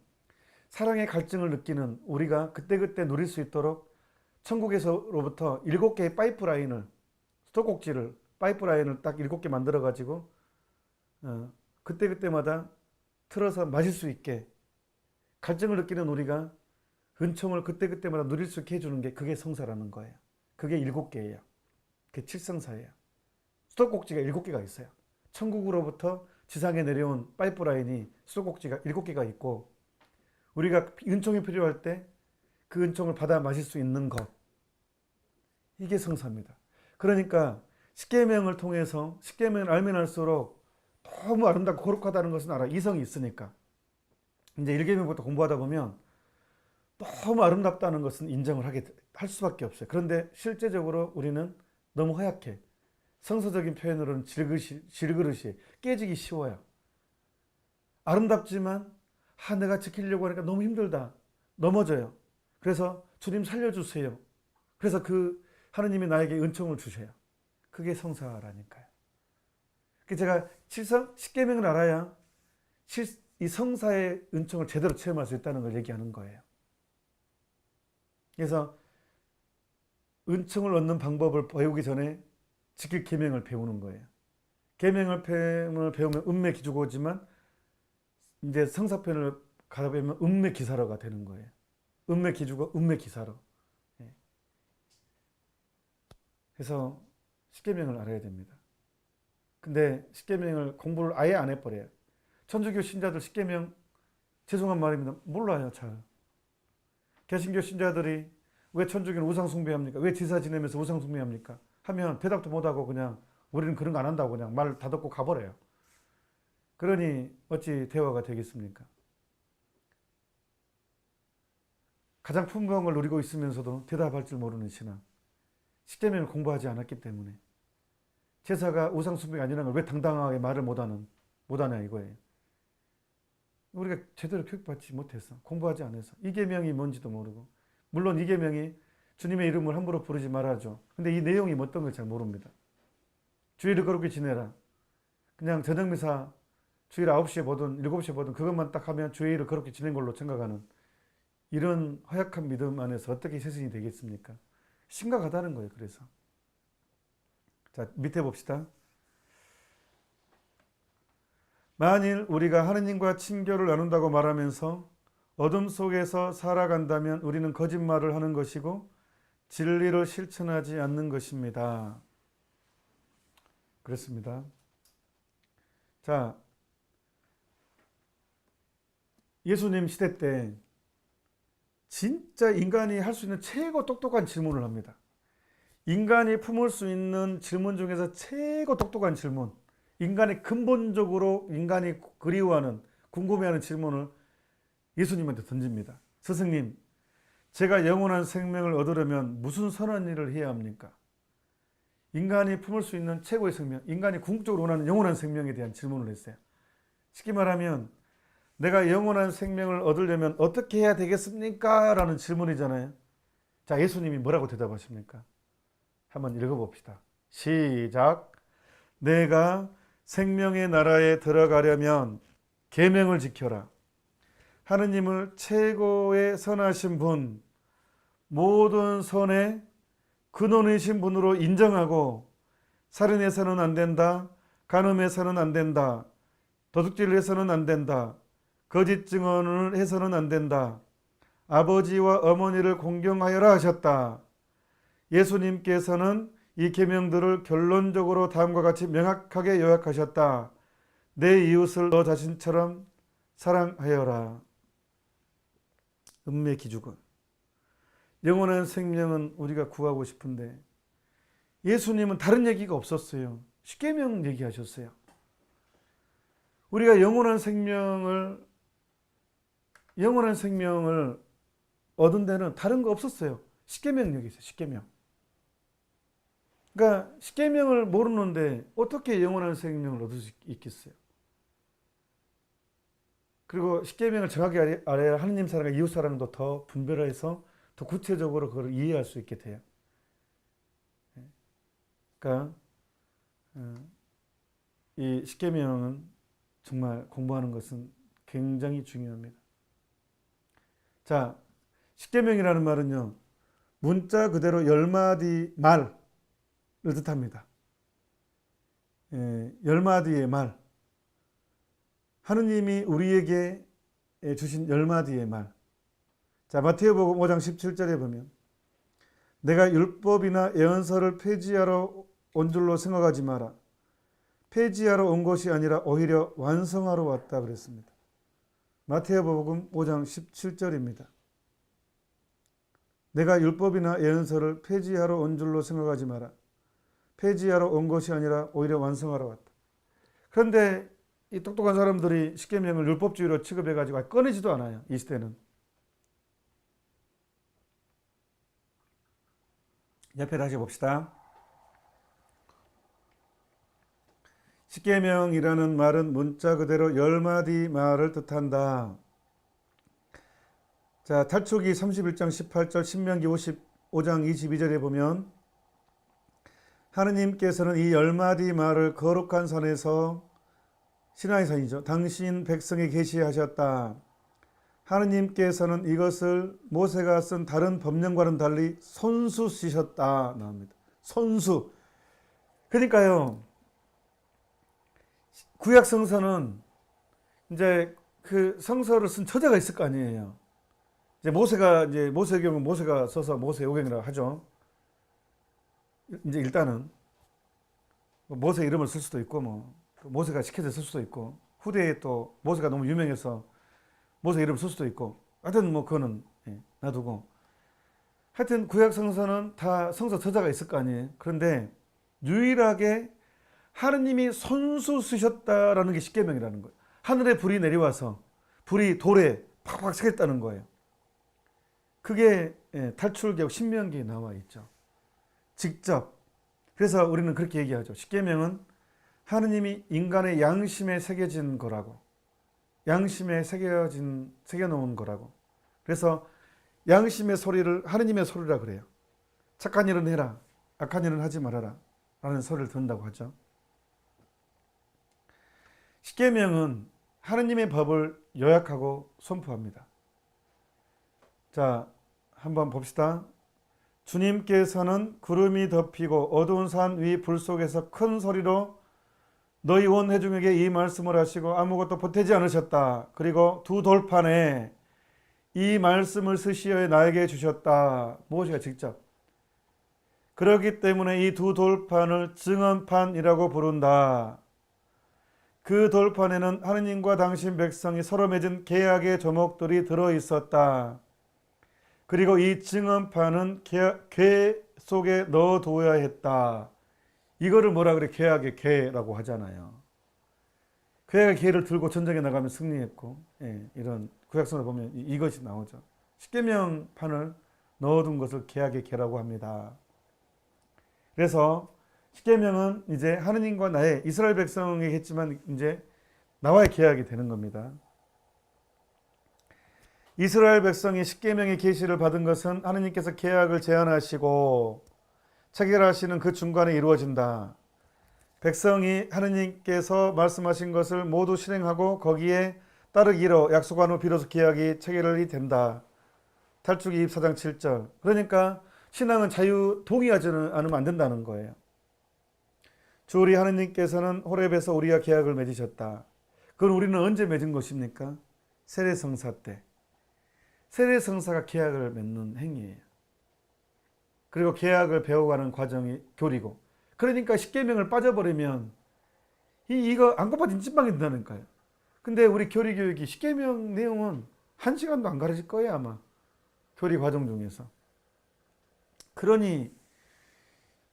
사랑의 갈증을 느끼는 우리가 그때그때 누릴 수 있도록 천국에서로부터 7개의 파이프라인을, 수도꼭지를, 파이프라인을 딱 7개 만들어가지고 그때그때마다 틀어서 마실 수 있게 갈증을 느끼는 우리가 은총을 그때그때마다 누릴 수 있게 해주는 게 그게 성사라는 거예요. 그게 7개예요. 그게 칠성사예요. 수도꼭지가 7개가 있어요. 천국으로부터 지상에 내려온 파이프라인이 수도꼭지가 7개가 있고 우리가 은총이 필요할 때 그 은총을 받아 마실 수 있는 것, 이게 성사입니다. 그러니까 십계명을 통해서 십계명을 알면 알수록 너무 아름답고 거룩하다는 것은 알아. 이성이 있으니까. 이제 1계명부터 공부하다 보면 너무 아름답다는 것은 인정을 할 수밖에 없어요. 그런데 실제적으로 우리는 너무 허약해. 성서적인 표현으로는 질그릇이 깨지기 쉬워요. 아름답지만 내가 지키려고 하니까 너무 힘들다. 넘어져요. 그래서 주님 살려주세요. 그래서 하느님이 나에게 은총을 주셔요. 그게 성사라니까요. 제가 십계명을 알아야 이 성사의 은총을 제대로 체험할 수 있다는 걸 얘기하는 거예요. 그래서 은총을 얻는 방법을 배우기 전에 지킬 계명을 배우는 거예요. 계명을 배우면 음매 기주고지만 이제 성사편을 가다 보면 음매 기사로가 되는 거예요. 음매 기주고 음매 기사로. 그래서 십계명을 알아야 됩니다. 근데 십계명을 공부를 아예 안 해버려요. 천주교 신자들 십계명 죄송한 말입니다. 몰라요, 잘. 개신교 신자들이 왜 천주교는 우상 숭배합니까? 왜 제사 지내면서 우상 숭배합니까? 하면 대답도 못하고 그냥 우리는 그런 거 안 한다고 그냥 말 다 듣고 가버려요. 그러니 어찌 대화가 되겠습니까? 가장 풍성을 누리고 있으면서도 대답할 줄 모르는 신앙. 십계명을 공부하지 않았기 때문에 제사가 우상 숭배가 아니라는 걸 왜 당당하게 말을 못하냐 이거예요. 우리가 제대로 교육받지 못해서 공부하지 않아서 이 계명이 뭔지도 모르고 물론 이 계명이 주님의 이름을 함부로 부르지 말아줘. 근데 이 내용이 어떤 걸 잘 모릅니다. 주일을 거룩히 지내라. 그냥 저녁미사 주일 9시에 보든 7시에 보든 그것만 딱 하면 주일을 그렇게 지낸 걸로 생각하는 이런 허약한 믿음 안에서 어떻게 세상이 되겠습니까? 심각하다는 거예요. 그래서 자, 밑에 봅시다. 만일 우리가 하느님과 친교를 나눈다고 말하면서 어둠 속에서 살아간다면 우리는 거짓말을 하는 것이고 진리를 실천하지 않는 것입니다. 그렇습니다. 자, 예수님 시대 때 진짜 인간이 할 수 있는 최고 똑똑한 질문을 합니다. 인간이 품을 수 있는 질문 중에서 최고 똑똑한 질문, 인간이 근본적으로 인간이 그리워하는 궁금해하는 질문을 예수님한테 던집니다. 스승님, 제가 영원한 생명을 얻으려면 무슨 선한 일을 해야 합니까? 인간이 품을 수 있는 최고의 생명, 인간이 궁극적으로 원하는 영원한 생명에 대한 질문을 했어요. 쉽게 말하면 내가 영원한 생명을 얻으려면 어떻게 해야 되겠습니까? 라는 질문이잖아요. 자, 예수님이 뭐라고 대답하십니까? 한번 읽어봅시다. 시작. 내가 생명의 나라에 들어가려면 계명을 지켜라. 하느님을 최고의 선하신 분, 모든 선의 근원이신 분으로 인정하고 살인해서는 안 된다. 간음해서는 안 된다. 도둑질을 해서는 안 된다. 거짓 증언을 해서는 안 된다. 아버지와 어머니를 공경하여라 하셨다. 예수님께서는 이 계명들을 결론적으로 다음과 같이 명확하게 요약하셨다. 내 이웃을 너 자신처럼 사랑하여라. 은매 기준은 영원한 생명은 우리가 구하고 싶은데 예수님은 다른 얘기가 없었어요. 십계명 얘기하셨어요. 우리가 영원한 생명을 얻은 데는 다른 거 없었어요. 십계명 얘기했어요. 십계명. 그러니까 십계명을 모르는데 어떻게 영원한 생명을 얻을 수 있겠어요? 그리고 십계명을 정확히 알아야 하느님 사랑과 이웃 사랑도 더 분별해서 더 구체적으로 그걸 이해할 수 있게 돼요. 그러니까 이 십계명은 정말 공부하는 것은 굉장히 중요합니다. 자, 십계명이라는 말은요, 문자 그대로 10마디 말을 뜻합니다. 10마디의 말. 하느님이 우리에게 주신 10마디의 말. 자, 마태복음 5장 17절에 보면 내가 율법이나 예언서를 폐지하러 온 줄로 생각하지 마라. 폐지하러 온 것이 아니라 오히려 완성하러 왔다 그랬습니다. 마태복음 5장 17절입니다. 내가 율법이나 예언서를 폐지하러 온 줄로 생각하지 마라. 폐지하러 온 것이 아니라 오히려 완성하러 왔다. 그런데 이 똑똑한 사람들이 십계명을 율법주의로 취급해가지고 꺼내지도 않아요. 이 시대는. 옆에 다시 봅시다. 십계명이라는 말은 문자 그대로 10마디 말을 뜻한다. 자, 탈출기 31장 18절, 신명기 55장 22절에 보면 하느님께서는 이 10마디 말을 거룩한 산에서, 시나이 산이죠, 당신 백성에 계시하셨다. 하느님께서는 이것을 모세가 쓴 다른 법령과는 달리 손수 쓰셨다 나옵니다. 손수. 그러니까요, 구약 성서는 이제 그 성서를 쓴 저자가 있을 거 아니에요. 이제 모세경은 모세가 써서 모세오경이라고 하죠. 이제 일단은 모세 이름을 쓸 수도 있고, 모세가 시켜서 쓸 수도 있고, 후대에 또 모세가 너무 유명해서 모세 이름 쓸 수도 있고, 하여튼 그거는 놔두고, 하여튼 구약 성서는 다 성서 저자가 있을 거 아니에요. 그런데 유일하게 하느님이 손수 쓰셨다라는 게 십계명이라는 거예요. 하늘에 불이 내려와서 불이 돌에 팍팍 새겼다는 거예요. 그게 탈출기하고 신명기에 나와 있죠. 직접. 그래서 우리는 그렇게 얘기하죠. 십계명은 하느님이 인간의 양심에 새겨진 거라고. 양심에 새겨놓은 거라고. 그래서 양심의 소리를 하느님의 소리라 그래요. 착한 일은 해라, 악한 일은 하지 말아라 라는 소리를 듣는다고 하죠. 십계명은 하느님의 법을 요약하고 선포합니다. 자, 한번 봅시다. 주님께서는 구름이 덮이고 어두운 산 위 불 속에서 큰 소리로 너희 온 회중에게 이 말씀을 하시고 아무것도 보태지 않으셨다. 그리고 두 돌판에 이 말씀을 쓰시어 나에게 주셨다. 모세가 직접. 그렇기 때문에 이 두 돌판을 증언판이라고 부른다. 그 돌판에는 하느님과 당신 백성이 서로 맺은 계약의 조목들이 들어있었다. 그리고 이 증언판은 궤 속에 넣어두어야 했다. 이거를 뭐라 그래? 계약의 궤라고 하잖아요. 계약의 궤를 들고 전쟁에 나가면 승리했고, 이런 구약성을 보면 이것이 나오죠. 십계명판을 넣어둔 것을 계약의 궤라고 합니다. 그래서 십계명은 이제 하느님과 나의, 이스라엘 백성에게 했지만 이제 나와의 계약이 되는 겁니다. 이스라엘 백성이 십계명의 계시를 받은 것은 하느님께서 계약을 제안하시고 체결하시는 그 중간에 이루어진다. 백성이 하느님께서 말씀하신 것을 모두 실행하고 거기에 따르기로 약속한 후 비로소 계약이 체결이 된다. 탈출기 24장 7절. 그러니까 신앙은 동의하지 않으면 안 된다는 거예요. 주 우리 하느님께서는 호렙에서 우리와 계약을 맺으셨다. 그건 우리는 언제 맺은 것입니까? 세례성사 때. 세례성사가 계약을 맺는 행위예요. 그리고 계약을 배워가는 과정이 교리고. 그러니까 십계명을 빠져버리면 이거 안 갚아진 찐빵이 된다니까요. 근데 우리 교리 교육이 십계명 내용은 한 시간도 안 가르칠 거예요, 아마. 교리 과정 중에서. 그러니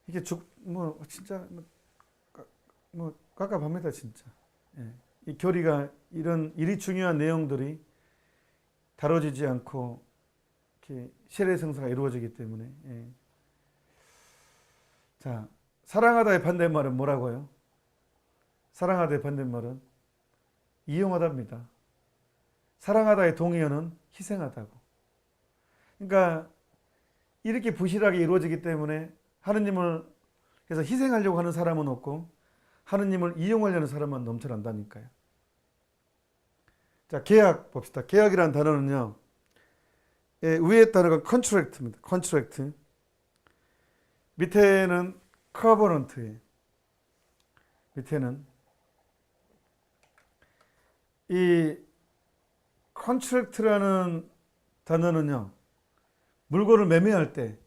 이게 진짜 깝깝합니다, 진짜. 예. 이 교리가 이리 중요한 내용들이 다뤄지지 않고 이렇게 세례성사가 이루어지기 때문에. 예. 자, 사랑하다의 반대말은 뭐라고요? 사랑하다의 반대말은 이용하다입니다. 사랑하다의 동의어는 희생하다고. 그러니까 이렇게 부실하게 이루어지기 때문에 하느님을 그래서 희생하려고 하는 사람은 없고 하느님을 이용하려는 사람만 넘쳐난다니까요. 자, 계약 봅시다. 계약이라는 단어는요. 예, 위에 단어가 contract입니다. contract. 밑에는 covenant예요. 밑에는 이 contract라는 단어는요. 물건을 매매할 때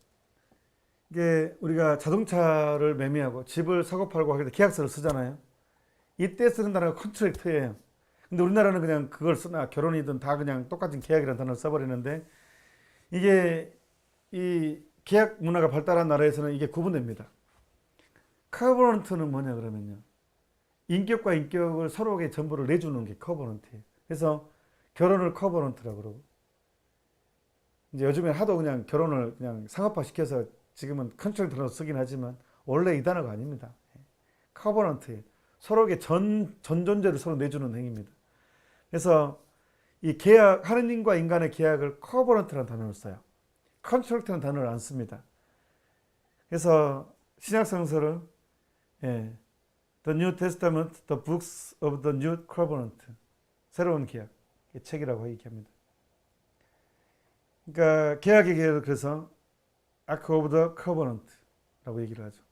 이게 우리가 자동차를 매매하고 집을 사고 팔고 하게 돼 계약서를 쓰잖아요. 이때 쓰는 단어가 컨트랙트예요. 근데 우리나라는 그냥 그걸 쓰나 결혼이든 다 그냥 똑같은 계약이라는 단어를 써버리는데 이게 이 계약 문화가 발달한 나라에서는 이게 구분됩니다. 커버넌트는 뭐냐 그러면요. 인격과 인격을 서로에게 전부를 내주는 게 커버넌트예요. 그래서 결혼을 커버넌트라고 그러고 이제 요즘에 하도 그냥 결혼을 그냥 상업화 시켜서 지금은 컨트랙트로 쓰긴 하지만 원래 이 단어가 아닙니다. 커버넌트 서로에게 전 존재를 서로 내주는 행위입니다. 그래서 이 계약 하느님과 인간의 계약을 커버넌트라는 단어를 써요. 컨트랙트라는 단어를 안 씁니다. 그래서 신약 성서를 The New Testament, the books of the New Covenant 새로운 계약 책이라고 얘기합니다. 그러니까 계약의 계약을 그래서 Ark of the Covenant라고 얘기를 하죠.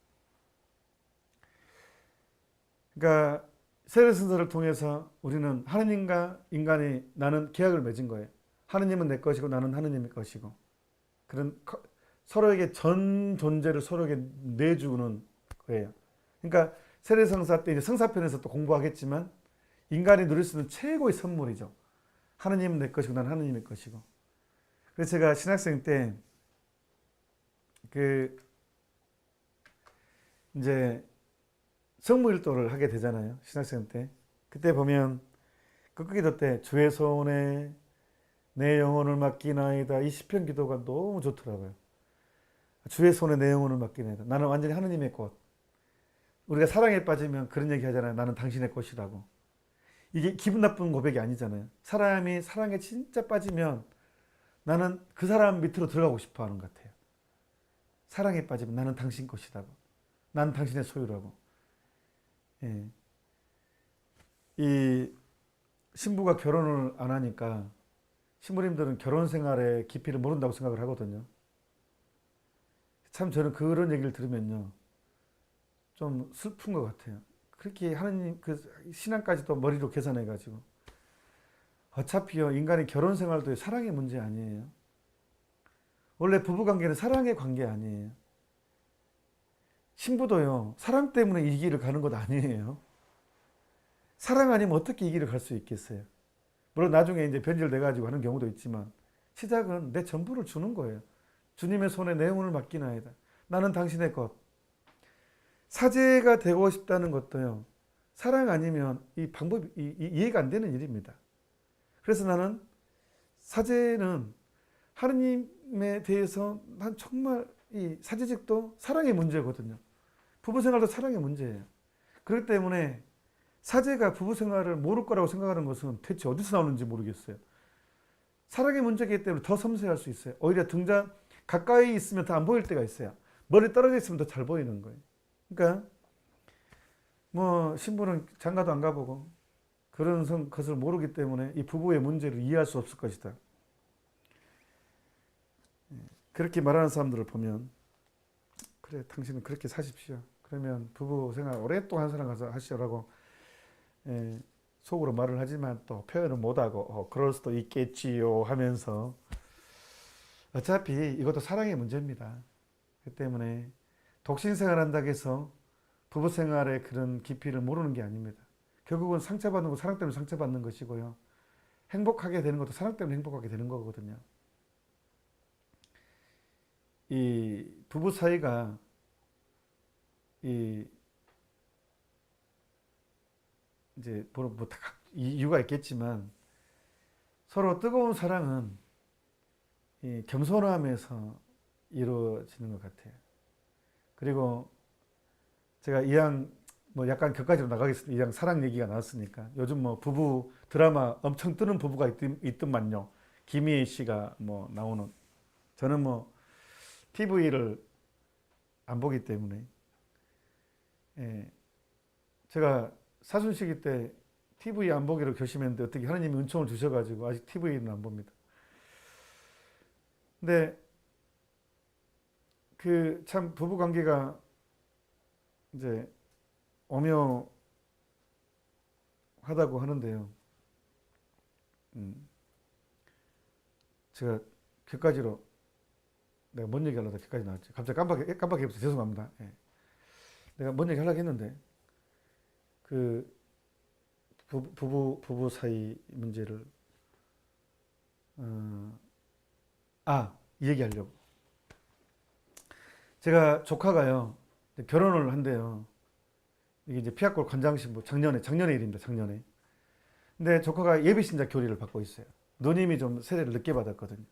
그러니까 세례성사를 통해서 우리는 하느님과 인간이 나는 계약을 맺은 거예요. 하느님은 내 것이고 나는 하느님의 것이고 그런 서로에게 전 존재를 서로에게 내주는 거예요. 그러니까 세례성사 때 이제 성사편에서 또 공부하겠지만 인간이 누릴 수 있는 최고의 선물이죠. 하느님은 내 것이고 나는 하느님의 것이고. 그래서 제가 신학생 때 이제 성무일도를 하게 되잖아요. 신학생 때. 그때 보면 끝기도 때 주의 손에 내 영혼을 맡기나이다. 이 시편 기도가 너무 좋더라고요. 주의 손에 내 영혼을 맡기나이다. 나는 완전히 하느님의 것. 우리가 사랑에 빠지면 그런 얘기 하잖아요. 나는 당신의 것이라고. 이게 기분 나쁜 고백이 아니잖아요. 사람이 사랑에 진짜 빠지면 나는 그 사람 밑으로 들어가고 싶어 하는 것 같아요. 사랑에 빠지면 나는 당신 것이라고. 나는 당신의 소유라고. 예. 이 신부가 결혼을 안 하니까 신부님들은 결혼 생활의 깊이를 모른다고 생각을 하거든요. 참 저는 그런 얘기를 들으면요. 좀 슬픈 것 같아요. 그렇게 하느님 그 신앙까지도 머리로 계산해 가지고 어차피요 인간의 결혼 생활도 사랑의 문제 아니에요. 원래 부부관계는 사랑의 관계 아니에요. 신부도요 사랑 때문에 이 길을 가는 것 아니에요. 사랑 아니면 어떻게 이 길을 갈 수 있겠어요. 물론 나중에 이제 변질돼 가지고 하는 경우도 있지만 시작은 내 전부를 주는 거예요. 주님의 손에 내 영혼을 맡기나이다. 나는 당신의 것. 사제가 되고 싶다는 것도요. 사랑 아니면 이 방법이 이해가 안 되는 일입니다. 그래서 나는 사제는 하느님에 대해서 난 정말 이 사제직도 사랑의 문제거든요. 부부생활도 사랑의 문제예요. 그렇기 때문에 사제가 부부생활을 모를 거라고 생각하는 것은 대체 어디서 나오는지 모르겠어요. 사랑의 문제이기 때문에 더 섬세할 수 있어요. 오히려 가까이 있으면 더 안 보일 때가 있어요. 멀리 떨어져 있으면 더 잘 보이는 거예요. 그러니까 뭐 신부는 장가도 안 가보고 그런 것을 모르기 때문에 이 부부의 문제를 이해할 수 없을 것이다. 그렇게 말하는 사람들을 보면 그래 당신은 그렇게 사십시오. 그러면 부부 생활 오랫동안 사랑 하시라고 속으로 말을 하지만 또 표현을 못하고 그럴 수도 있겠지요 하면서 어차피 이것도 사랑의 문제입니다. 그 때문에 독신 생활한다고 해서 부부 생활의 그런 깊이를 모르는 게 아닙니다. 결국은 상처받는 거 사랑 때문에 상처받는 것이고요. 행복하게 되는 것도 사랑 때문에 행복하게 되는 거거든요. 이 부부 사이가 이제 뭐 이유가 있겠지만 서로 뜨거운 사랑은 이 겸손함에서 이루어지는 것 같아요. 그리고 제가 이왕 뭐 약간 격가지로 나가겠습니다. 이왕 사랑 얘기가 나왔으니까 요즘 뭐 부부 드라마 엄청 뜨는 부부가 있더만요. 김희애 씨가 뭐 나오는 저는 뭐 TV를 안 보기 때문에 제가 사순시기 때 TV 안 보기로 결심했는데 어떻게 하나님이 은총을 주셔가지고 아직 TV는 안 봅니다. 근데 그 참 부부 관계가 이제 오묘하다고 하는데요. 제가 격가지로 내가 뭔 얘기 하려다 격까지 나왔지. 갑자기 깜빡했어요. 죄송합니다. 내가 뭔 얘기 하려고 했는데 그 부부 사이 문제를 이 얘기 하려고. 제가 조카가요 결혼을 한대요. 이게 이제 피아골 관장신부 작년에 일입니다. 작년에. 근데 조카가 예비신자 교리를 받고 있어요. 누님이 좀 세례를 늦게 받았거든요.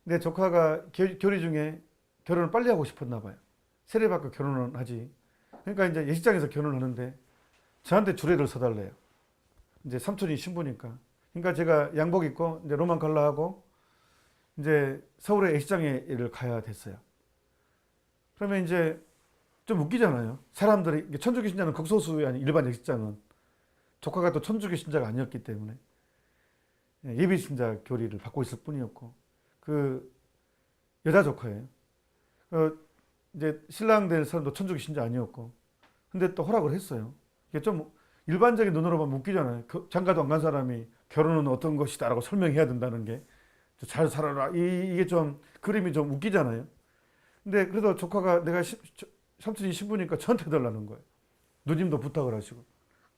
근데 조카가 교리 중에 결혼을 빨리 하고 싶었나 봐요. 세례 받고 결혼을 하지. 그러니까 이제 예식장에서 결혼을 하는데 저한테 주례를 서달래요. 이제 삼촌이 신부니까. 그러니까 제가 양복 입고 이제 로만 갈라 하고 이제 서울의 예식장에를 가야 됐어요. 그러면 이제 좀 웃기잖아요. 사람들이 천주교 신자는 극소수의 아닌 일반 예식장은 조카가 또 천주교 신자가 아니었기 때문에 예비 신자 교리를 받고 있을 뿐이었고 그 여자 조카예요. 이제 신랑 될 사람도 천주교 신자 아니었고 근데 또 허락을 했어요. 이게 좀 일반적인 눈으로 보면 웃기잖아요. 장가도 안 간 사람이 결혼은 어떤 것이다라고 설명해야 된다는 게 잘 살아라 이게 좀 그림이 좀 웃기잖아요. 근데 그래도 조카가 내가 삼촌이 신부니까 저한테 달라는 거예요. 누님도 부탁을 하시고.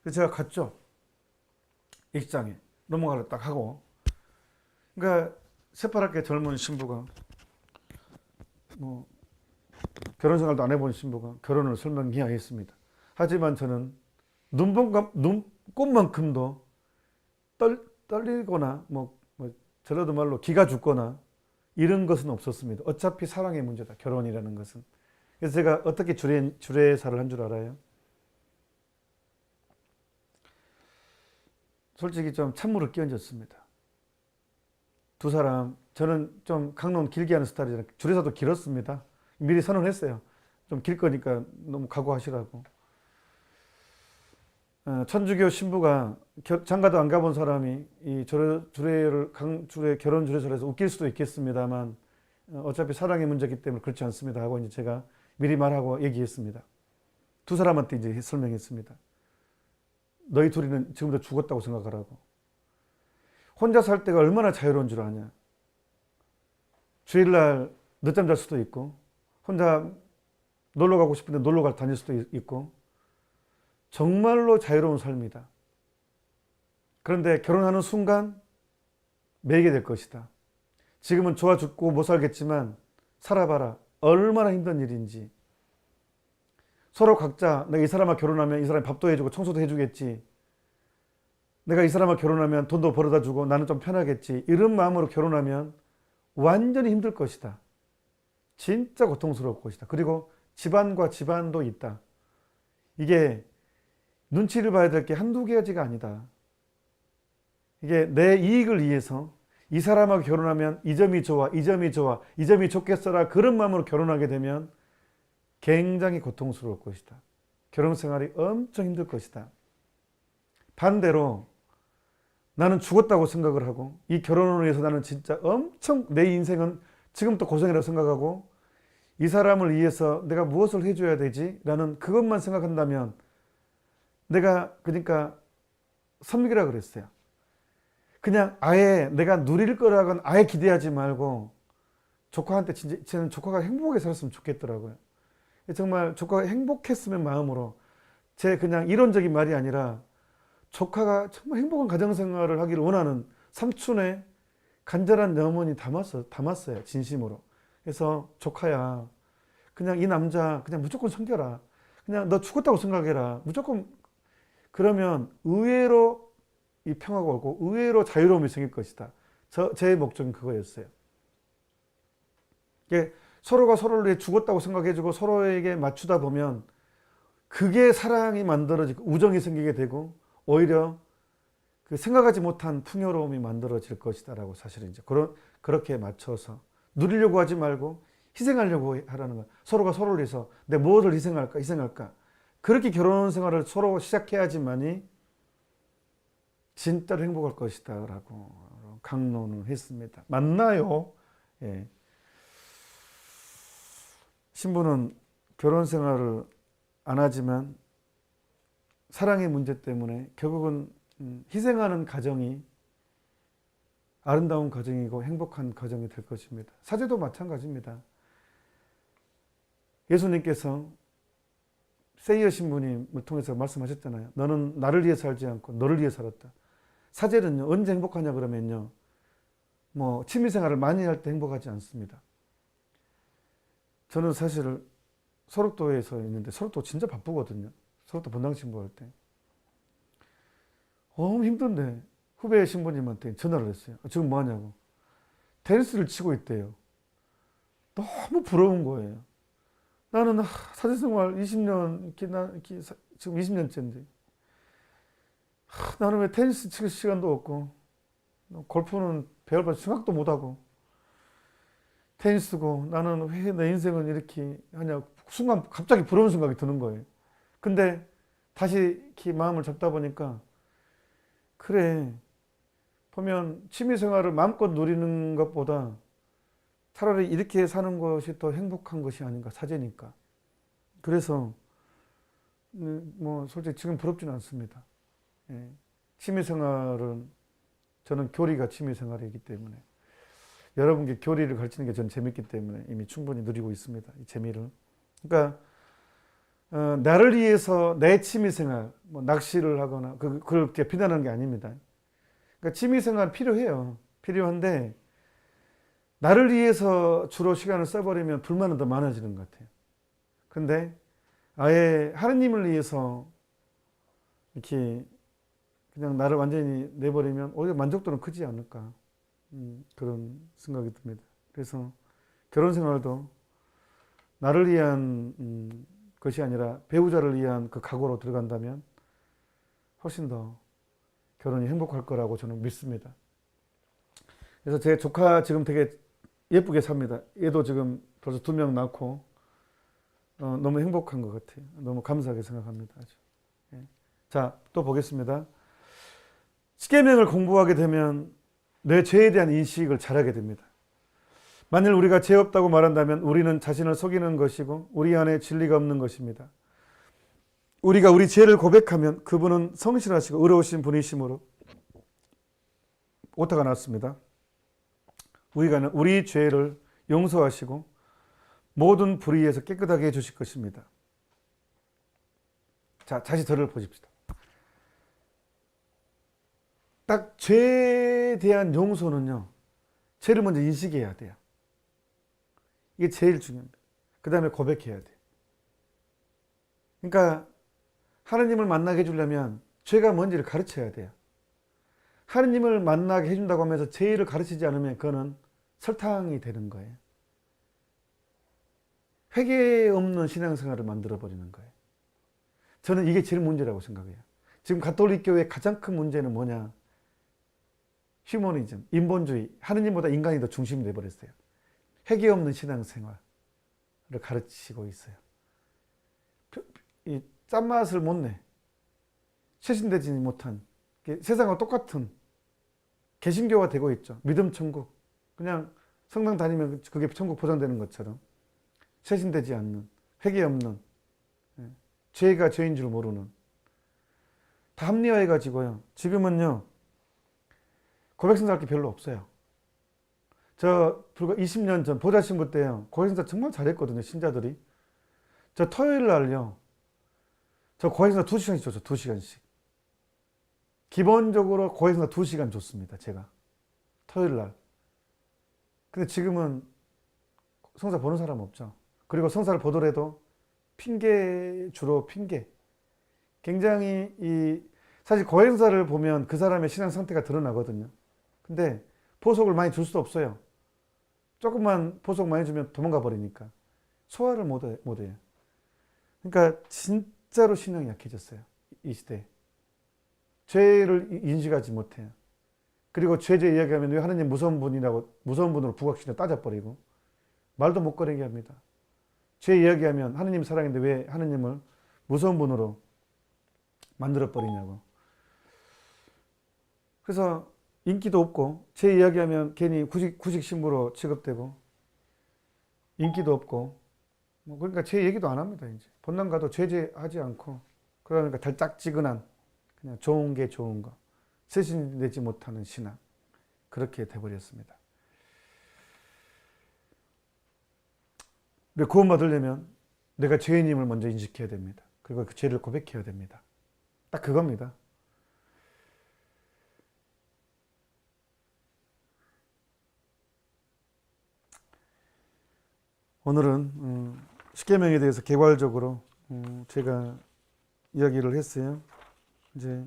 그래서 제가 갔죠. 예식장에 넘어가려 딱 하고. 그러니까 새파랗게 젊은 신부가 뭐 결혼 생활도 안 해본 신부가 결혼을 설명해야 했습니다. 하지만 저는 눈꽃만큼도 떨리거나 뭐 전라도 말로 기가 죽거나 이런 것은 없었습니다. 어차피 사랑의 문제다. 결혼이라는 것은. 그래서 제가 어떻게 주례사를 한 줄 알아요? 솔직히 좀 찬물을 끼얹었습니다. 두 사람, 저는 좀 강론 길게 하는 스타일이잖아요. 주례사도 길었습니다. 미리 선언했어요. 좀 길 거니까 너무 각오하시라고. 천주교 신부가 장가도 안 가본 사람이 이 결혼 주례설에서 웃길 수도 있겠습니다만 어차피 사랑의 문제이기 때문에 그렇지 않습니다 하고 이제 제가 미리 말하고 얘기했습니다. 두 사람한테 이제 설명했습니다. 너희 둘이는 지금부터 죽었다고 생각하라고. 혼자 살 때가 얼마나 자유로운 줄 아냐. 주일날 늦잠 잘 수도 있고 혼자 놀러 가고 싶은데 놀러 다닐 수도 있고 정말로 자유로운 삶이다. 그런데 결혼하는 순간 매게 될 것이다. 지금은 좋아 죽고 못 살겠지만 살아봐라. 얼마나 힘든 일인지. 서로 각자 내가 이 사람과 결혼하면 이 사람이 밥도 해주고 청소도 해주겠지. 내가 이 사람과 결혼하면 돈도 벌어다 주고 나는 좀 편하겠지. 이런 마음으로 결혼하면 완전히 힘들 것이다. 진짜 고통스러울 것이다. 그리고 집안과 집안도 있다. 이게 눈치를 봐야 될 게 한두 가지가 아니다. 이게 내 이익을 위해서 이 사람하고 결혼하면 이 점이 좋아, 이 점이 좋아, 이 점이 좋겠어라 그런 마음으로 결혼하게 되면 굉장히 고통스러울 것이다. 결혼 생활이 엄청 힘들 것이다. 반대로 나는 죽었다고 생각을 하고 이 결혼을 위해서 나는 진짜 엄청 내 인생은 지금부터 고생이라고 생각하고 이 사람을 위해서 내가 무엇을 해줘야 되지? 라는 그것만 생각한다면 내가 그러니까 선미기라 그랬어요. 그냥 아예 내가 누릴 거라고는 아예 기대하지 말고 조카한테 진짜 저는 조카가 행복하게 살았으면 좋겠더라고요. 정말 조카가 행복했으면 마음으로 제 그냥 이론적인 말이 아니라 조카가 정말 행복한 가정생활을 하기를 원하는 삼촌의 간절한 염원이 담았어요. 진심으로. 그래서 조카야 그냥 이 남자 그냥 무조건 섬겨라. 그냥 너 죽었다고 생각해라. 무조건 그러면 의외로 이 평화가 오고 의외로 자유로움이 생길 것이다. 제 목적은 그거였어요. 서로가 서로를 죽었다고 생각해주고 서로에게 맞추다 보면 그게 사랑이 만들어지고 우정이 생기게 되고 오히려 그 생각하지 못한 풍요로움이 만들어질 것이다 라고 사실은 이제 그렇게 맞춰서 누리려고 하지 말고 희생하려고 하라는 거야. 서로가 서로를 위해서 내 무엇을 희생할까 그렇게 결혼 생활을 서로 시작해야지만이 진짜로 행복할 것이다 라고 강론을 했습니다. 맞나요? 예. 신부는 결혼 생활을 안 하지만 사랑의 문제 때문에 결국은 희생하는 가정이 아름다운 가정이고 행복한 가정이 될 것입니다. 사제도 마찬가지입니다. 예수님께서 세이어 신부님을 통해서 말씀하셨잖아요. 너는 나를 위해 살지 않고 너를 위해 살았다. 사제는요, 언제 행복하냐 그러면요, 뭐 취미생활을 많이 할 때 행복하지 않습니다. 저는 사실 소록도에서 있는데 소록도 진짜 바쁘거든요. 소록도 본당 신부할 때 너무 힘든데 후배 신부님한테 전화를 했어요. 지금 뭐 하냐고. 테니스를 치고 있대요. 너무 부러운 거예요. 나는 사제생활 20년 지금 20년째인데 나는 왜 테니스 칠 시간도 없고 골프는 배워볼 생각도 못하고 테니스고 나는 왜 내 인생은 이렇게 하냐. 순간 갑자기 부러운 생각이 드는 거예요. 근데 다시 이렇게 마음을 잡다 보니까 그래, 보면 취미생활을 마음껏 누리는 것보다 차라리 이렇게 사는 것이 더 행복한 것이 아닌가, 사제니까. 그래서 뭐 솔직히 지금 부럽지는 않습니다. 예. 취미생활은 저는 교리가 취미생활이기 때문에 여러분께 교리를 가르치는 게 저는 재밌기 때문에 이미 충분히 누리고 있습니다. 이 재미를. 그러니까 나를 위해서 내 취미생활, 뭐 낚시를 하거나 그렇게 비난하는 게 아닙니다. 그러니까 취미생활 필요해요. 필요한데 나를 위해서 주로 시간을 써버리면 불만은 더 많아지는 것 같아요. 근데 아예 하느님을 위해서 이렇게 그냥 나를 완전히 내버리면 오히려 만족도는 크지 않을까, 그런 생각이 듭니다. 그래서 결혼 생활도 나를 위한 것이 아니라 배우자를 위한 그 각오로 들어간다면 훨씬 더 결혼이 행복할 거라고 저는 믿습니다. 그래서 제 조카 지금 되게 예쁘게 삽니다. 얘도 지금 벌써 2명 낳고 너무 행복한 것 같아요. 너무 감사하게 생각합니다. 아주. 예. 자, 또 보겠습니다. 십계명을 공부하게 되면 내 죄에 대한 인식을 잘하게 됩니다. 만일 우리가 죄 없다고 말한다면 우리는 자신을 속이는 것이고 우리 안에 진리가 없는 것입니다. 우리가 우리 죄를 고백하면 그분은 성실하시고 의로우신 분이시므로 오타가 났습니다. 우리가 우리 죄를 용서하시고 모든 불의에서 깨끗하게 해주실 것입니다. 자, 다시 저를 보십시다. 딱 죄에 대한 용서는요, 죄를 먼저 인식해야 돼요. 이게 제일 중요합니다. 그 다음에 고백해야 돼요. 그러니까 하느님을 만나게 해주려면 죄가 뭔지를 가르쳐야 돼요. 하느님을 만나게 해준다고 하면서 죄를 가르치지 않으면 그거는 설탕이 되는 거예요. 회개 없는 신앙생활을 만들어버리는 거예요. 저는 이게 제일 문제라고 생각해요. 지금 가톨릭 교회의 가장 큰 문제는 뭐냐? 휴머니즘, 인본주의, 하느님보다 인간이 더 중심이 돼버렸어요. 회개 없는 신앙생활을 가르치고 있어요. 이 짠맛을 못 내. 쇄신되지 못한 세상과 똑같은 개신교가 되고 있죠. 믿음 천국. 그냥 성당 다니면 그게 천국 보장되는 것처럼 쇄신되지 않는, 회개 없는, 죄가 죄인 줄 모르는, 다 합리화해 가지고요. 지금은요 고백신사 할 게 별로 없어요. 저 불과 20년 전 보좌 신부 때요 고백신사 정말 잘했거든요. 신자들이. 저 토요일 날요 저 고백신사 2시간씩 줬죠. 2시간씩. 기본적으로 고백신사 2시간 줬습니다. 제가 토요일 날. 근데 지금은 성사 보는 사람 없죠. 그리고 성사를 보더라도 핑계, 주로 핑계. 굉장히 사실 고행사를 보면 그 사람의 신앙 상태가 드러나거든요. 근데 보석을 많이 줄 수도 없어요. 조금만 보석 많이 주면 도망가 버리니까 소화를 못해요. 그러니까 진짜로 신앙이 약해졌어요. 이 시대에. 죄를 인식하지 못해요. 그리고 죄 이야기하면 왜 하느님 무서운 분으로 부각시켜 따져버리고 말도 못 꺼내게 합니다. 죄 이야기하면 하느님 사랑인데 왜 하느님을 무서운 분으로 만들어버리냐고. 그래서 인기도 없고 죄 이야기하면 괜히 구식 신부로 취급되고 인기도 없고 그러니까 죄 얘기도 안 합니다. 이제 본당 가도 죄하지 않고 그러니까 달짝지근한 그냥 좋은 게 좋은 거 쇄신되지 못하는 신앙 그렇게 돼버렸습니다. 근데 구원받으려면 내가 죄인임을 먼저 인식해야 됩니다. 그리고 그 죄를 고백해야 됩니다. 딱 그겁니다. 오늘은 십계명에 대해서 개괄적으로 제가 이야기를 했어요. 이제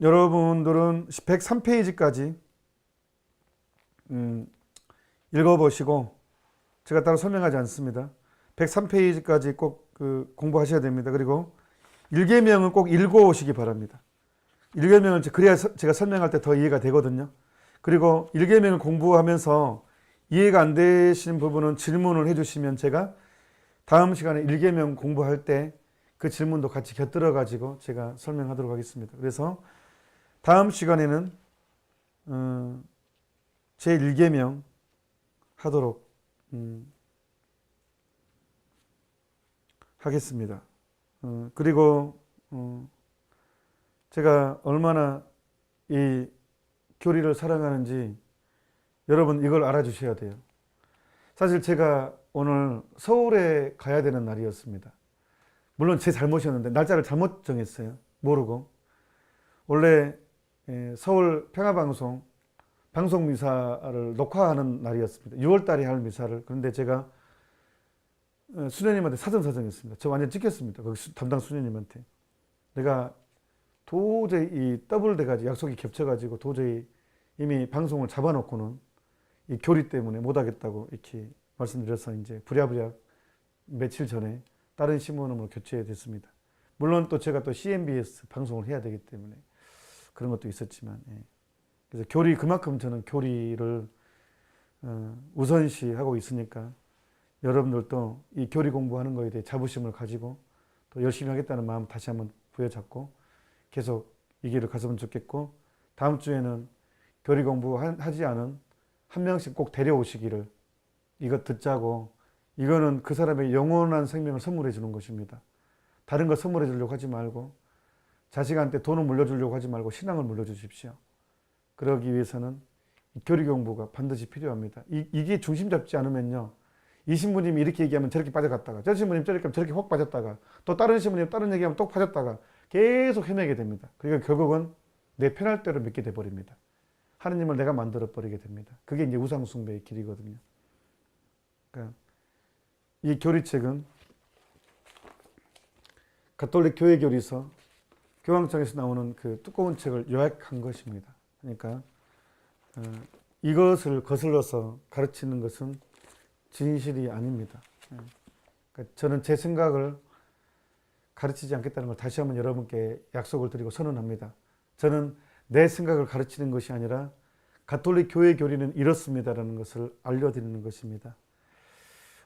여러분들은 103페이지까지 읽어보시고 제가 따로 설명하지 않습니다. 103페이지까지 꼭 공부하셔야 됩니다. 그리고 1계명은 꼭 읽어오시기 바랍니다. 1계명을 그래야 제가 설명할 때 더 이해가 되거든요. 그리고 1계명을 공부하면서 이해가 안 되시는 부분은 질문을 해주시면 제가 다음 시간에 1계명 공부할 때 그 질문도 같이 곁들여 가지고 제가 설명하도록 하겠습니다. 그래서 다음 시간에는 제 1계명 하도록 하겠습니다. 그리고 제가 얼마나 이 교리를 사랑하는지 여러분 이걸 알아주셔야 돼요. 사실 제가 오늘 서울에 가야 되는 날이었습니다. 물론 제 잘못이었는데 날짜를 잘못 정했어요. 모르고. 원래 서울 평화방송 방송 미사를 녹화하는 날이었습니다. 6월 달에 할 미사를. 그런데 제가 수녀님한테 사정했습니다. 저 완전 찍혔습니다. 거기 담당 수녀님한테. 내가 도저히 더블 돼가지고 약속이 겹쳐가지고 도저히 이미 방송을 잡아놓고는 이 교리 때문에 못하겠다고 이렇게 말씀드려서 이제 부랴부랴 며칠 전에 다른 신문으로 교체가 됐습니다. 물론 또 제가 또 CNBS 방송을 해야 되기 때문에 그런 것도 있었지만, 그래서 그만큼 저는 교리를 우선시하고 있으니까 여러분들도 이 교리 공부하는 거에 대해 자부심을 가지고 또 열심히 하겠다는 마음 다시 한번 부여잡고 계속 이 길을 갔으면 좋겠고, 다음 주에는 교리 공부하지 않은 한 명씩 꼭 데려오시기를, 이것 듣자고, 이거는 그 사람의 영원한 생명을 선물해 주는 것입니다. 다른 거 선물해 주려고 하지 말고, 자식한테 돈을 물려주려고 하지 말고 신앙을 물려주십시오. 그러기 위해서는 이 교리 공부가 반드시 필요합니다. 이게 중심 잡지 않으면요, 이 신부님이 이렇게 얘기하면 저렇게 빠져갔다가, 저 신부님 저렇게 하면 저렇게 확 빠졌다가, 또 다른 신부님 다른 얘기하면 또 빠졌다가 계속 헤매게 됩니다. 그러니까 결국은 내 편할 대로 믿게 돼버립니다. 하느님을 내가 만들어 버리게 됩니다. 그게 이제 우상숭배의 길이거든요. 그러니까 이 교리책은 가톨릭 교회 교리서 교황청에서 나오는 그 두꺼운 책을 요약한 것입니다. 그러니까 이것을 거슬러서 가르치는 것은 진실이 아닙니다. 그러니까 저는 제 생각을 가르치지 않겠다는 걸 다시 한번 여러분께 약속을 드리고 선언합니다. 저는 내 생각을 가르치는 것이 아니라 가톨릭 교회 교리는 이렇습니다라는 것을 알려드리는 것입니다.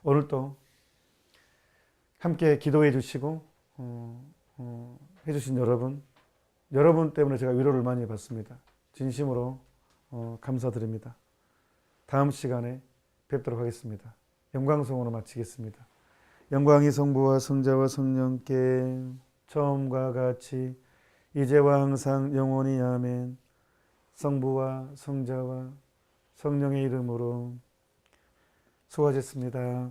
오늘도 함께 기도해 주시고 해주신 여러분 때문에 제가 위로를 많이 받습니다. 진심으로 감사드립니다. 다음 시간에 뵙도록 하겠습니다. 영광송으로 마치겠습니다. 영광이 성부와 성자와 성령께 처음과 같이 이제와 항상 영원히 아멘. 성부와 성자와 성령의 이름으로 수고하셨습니다.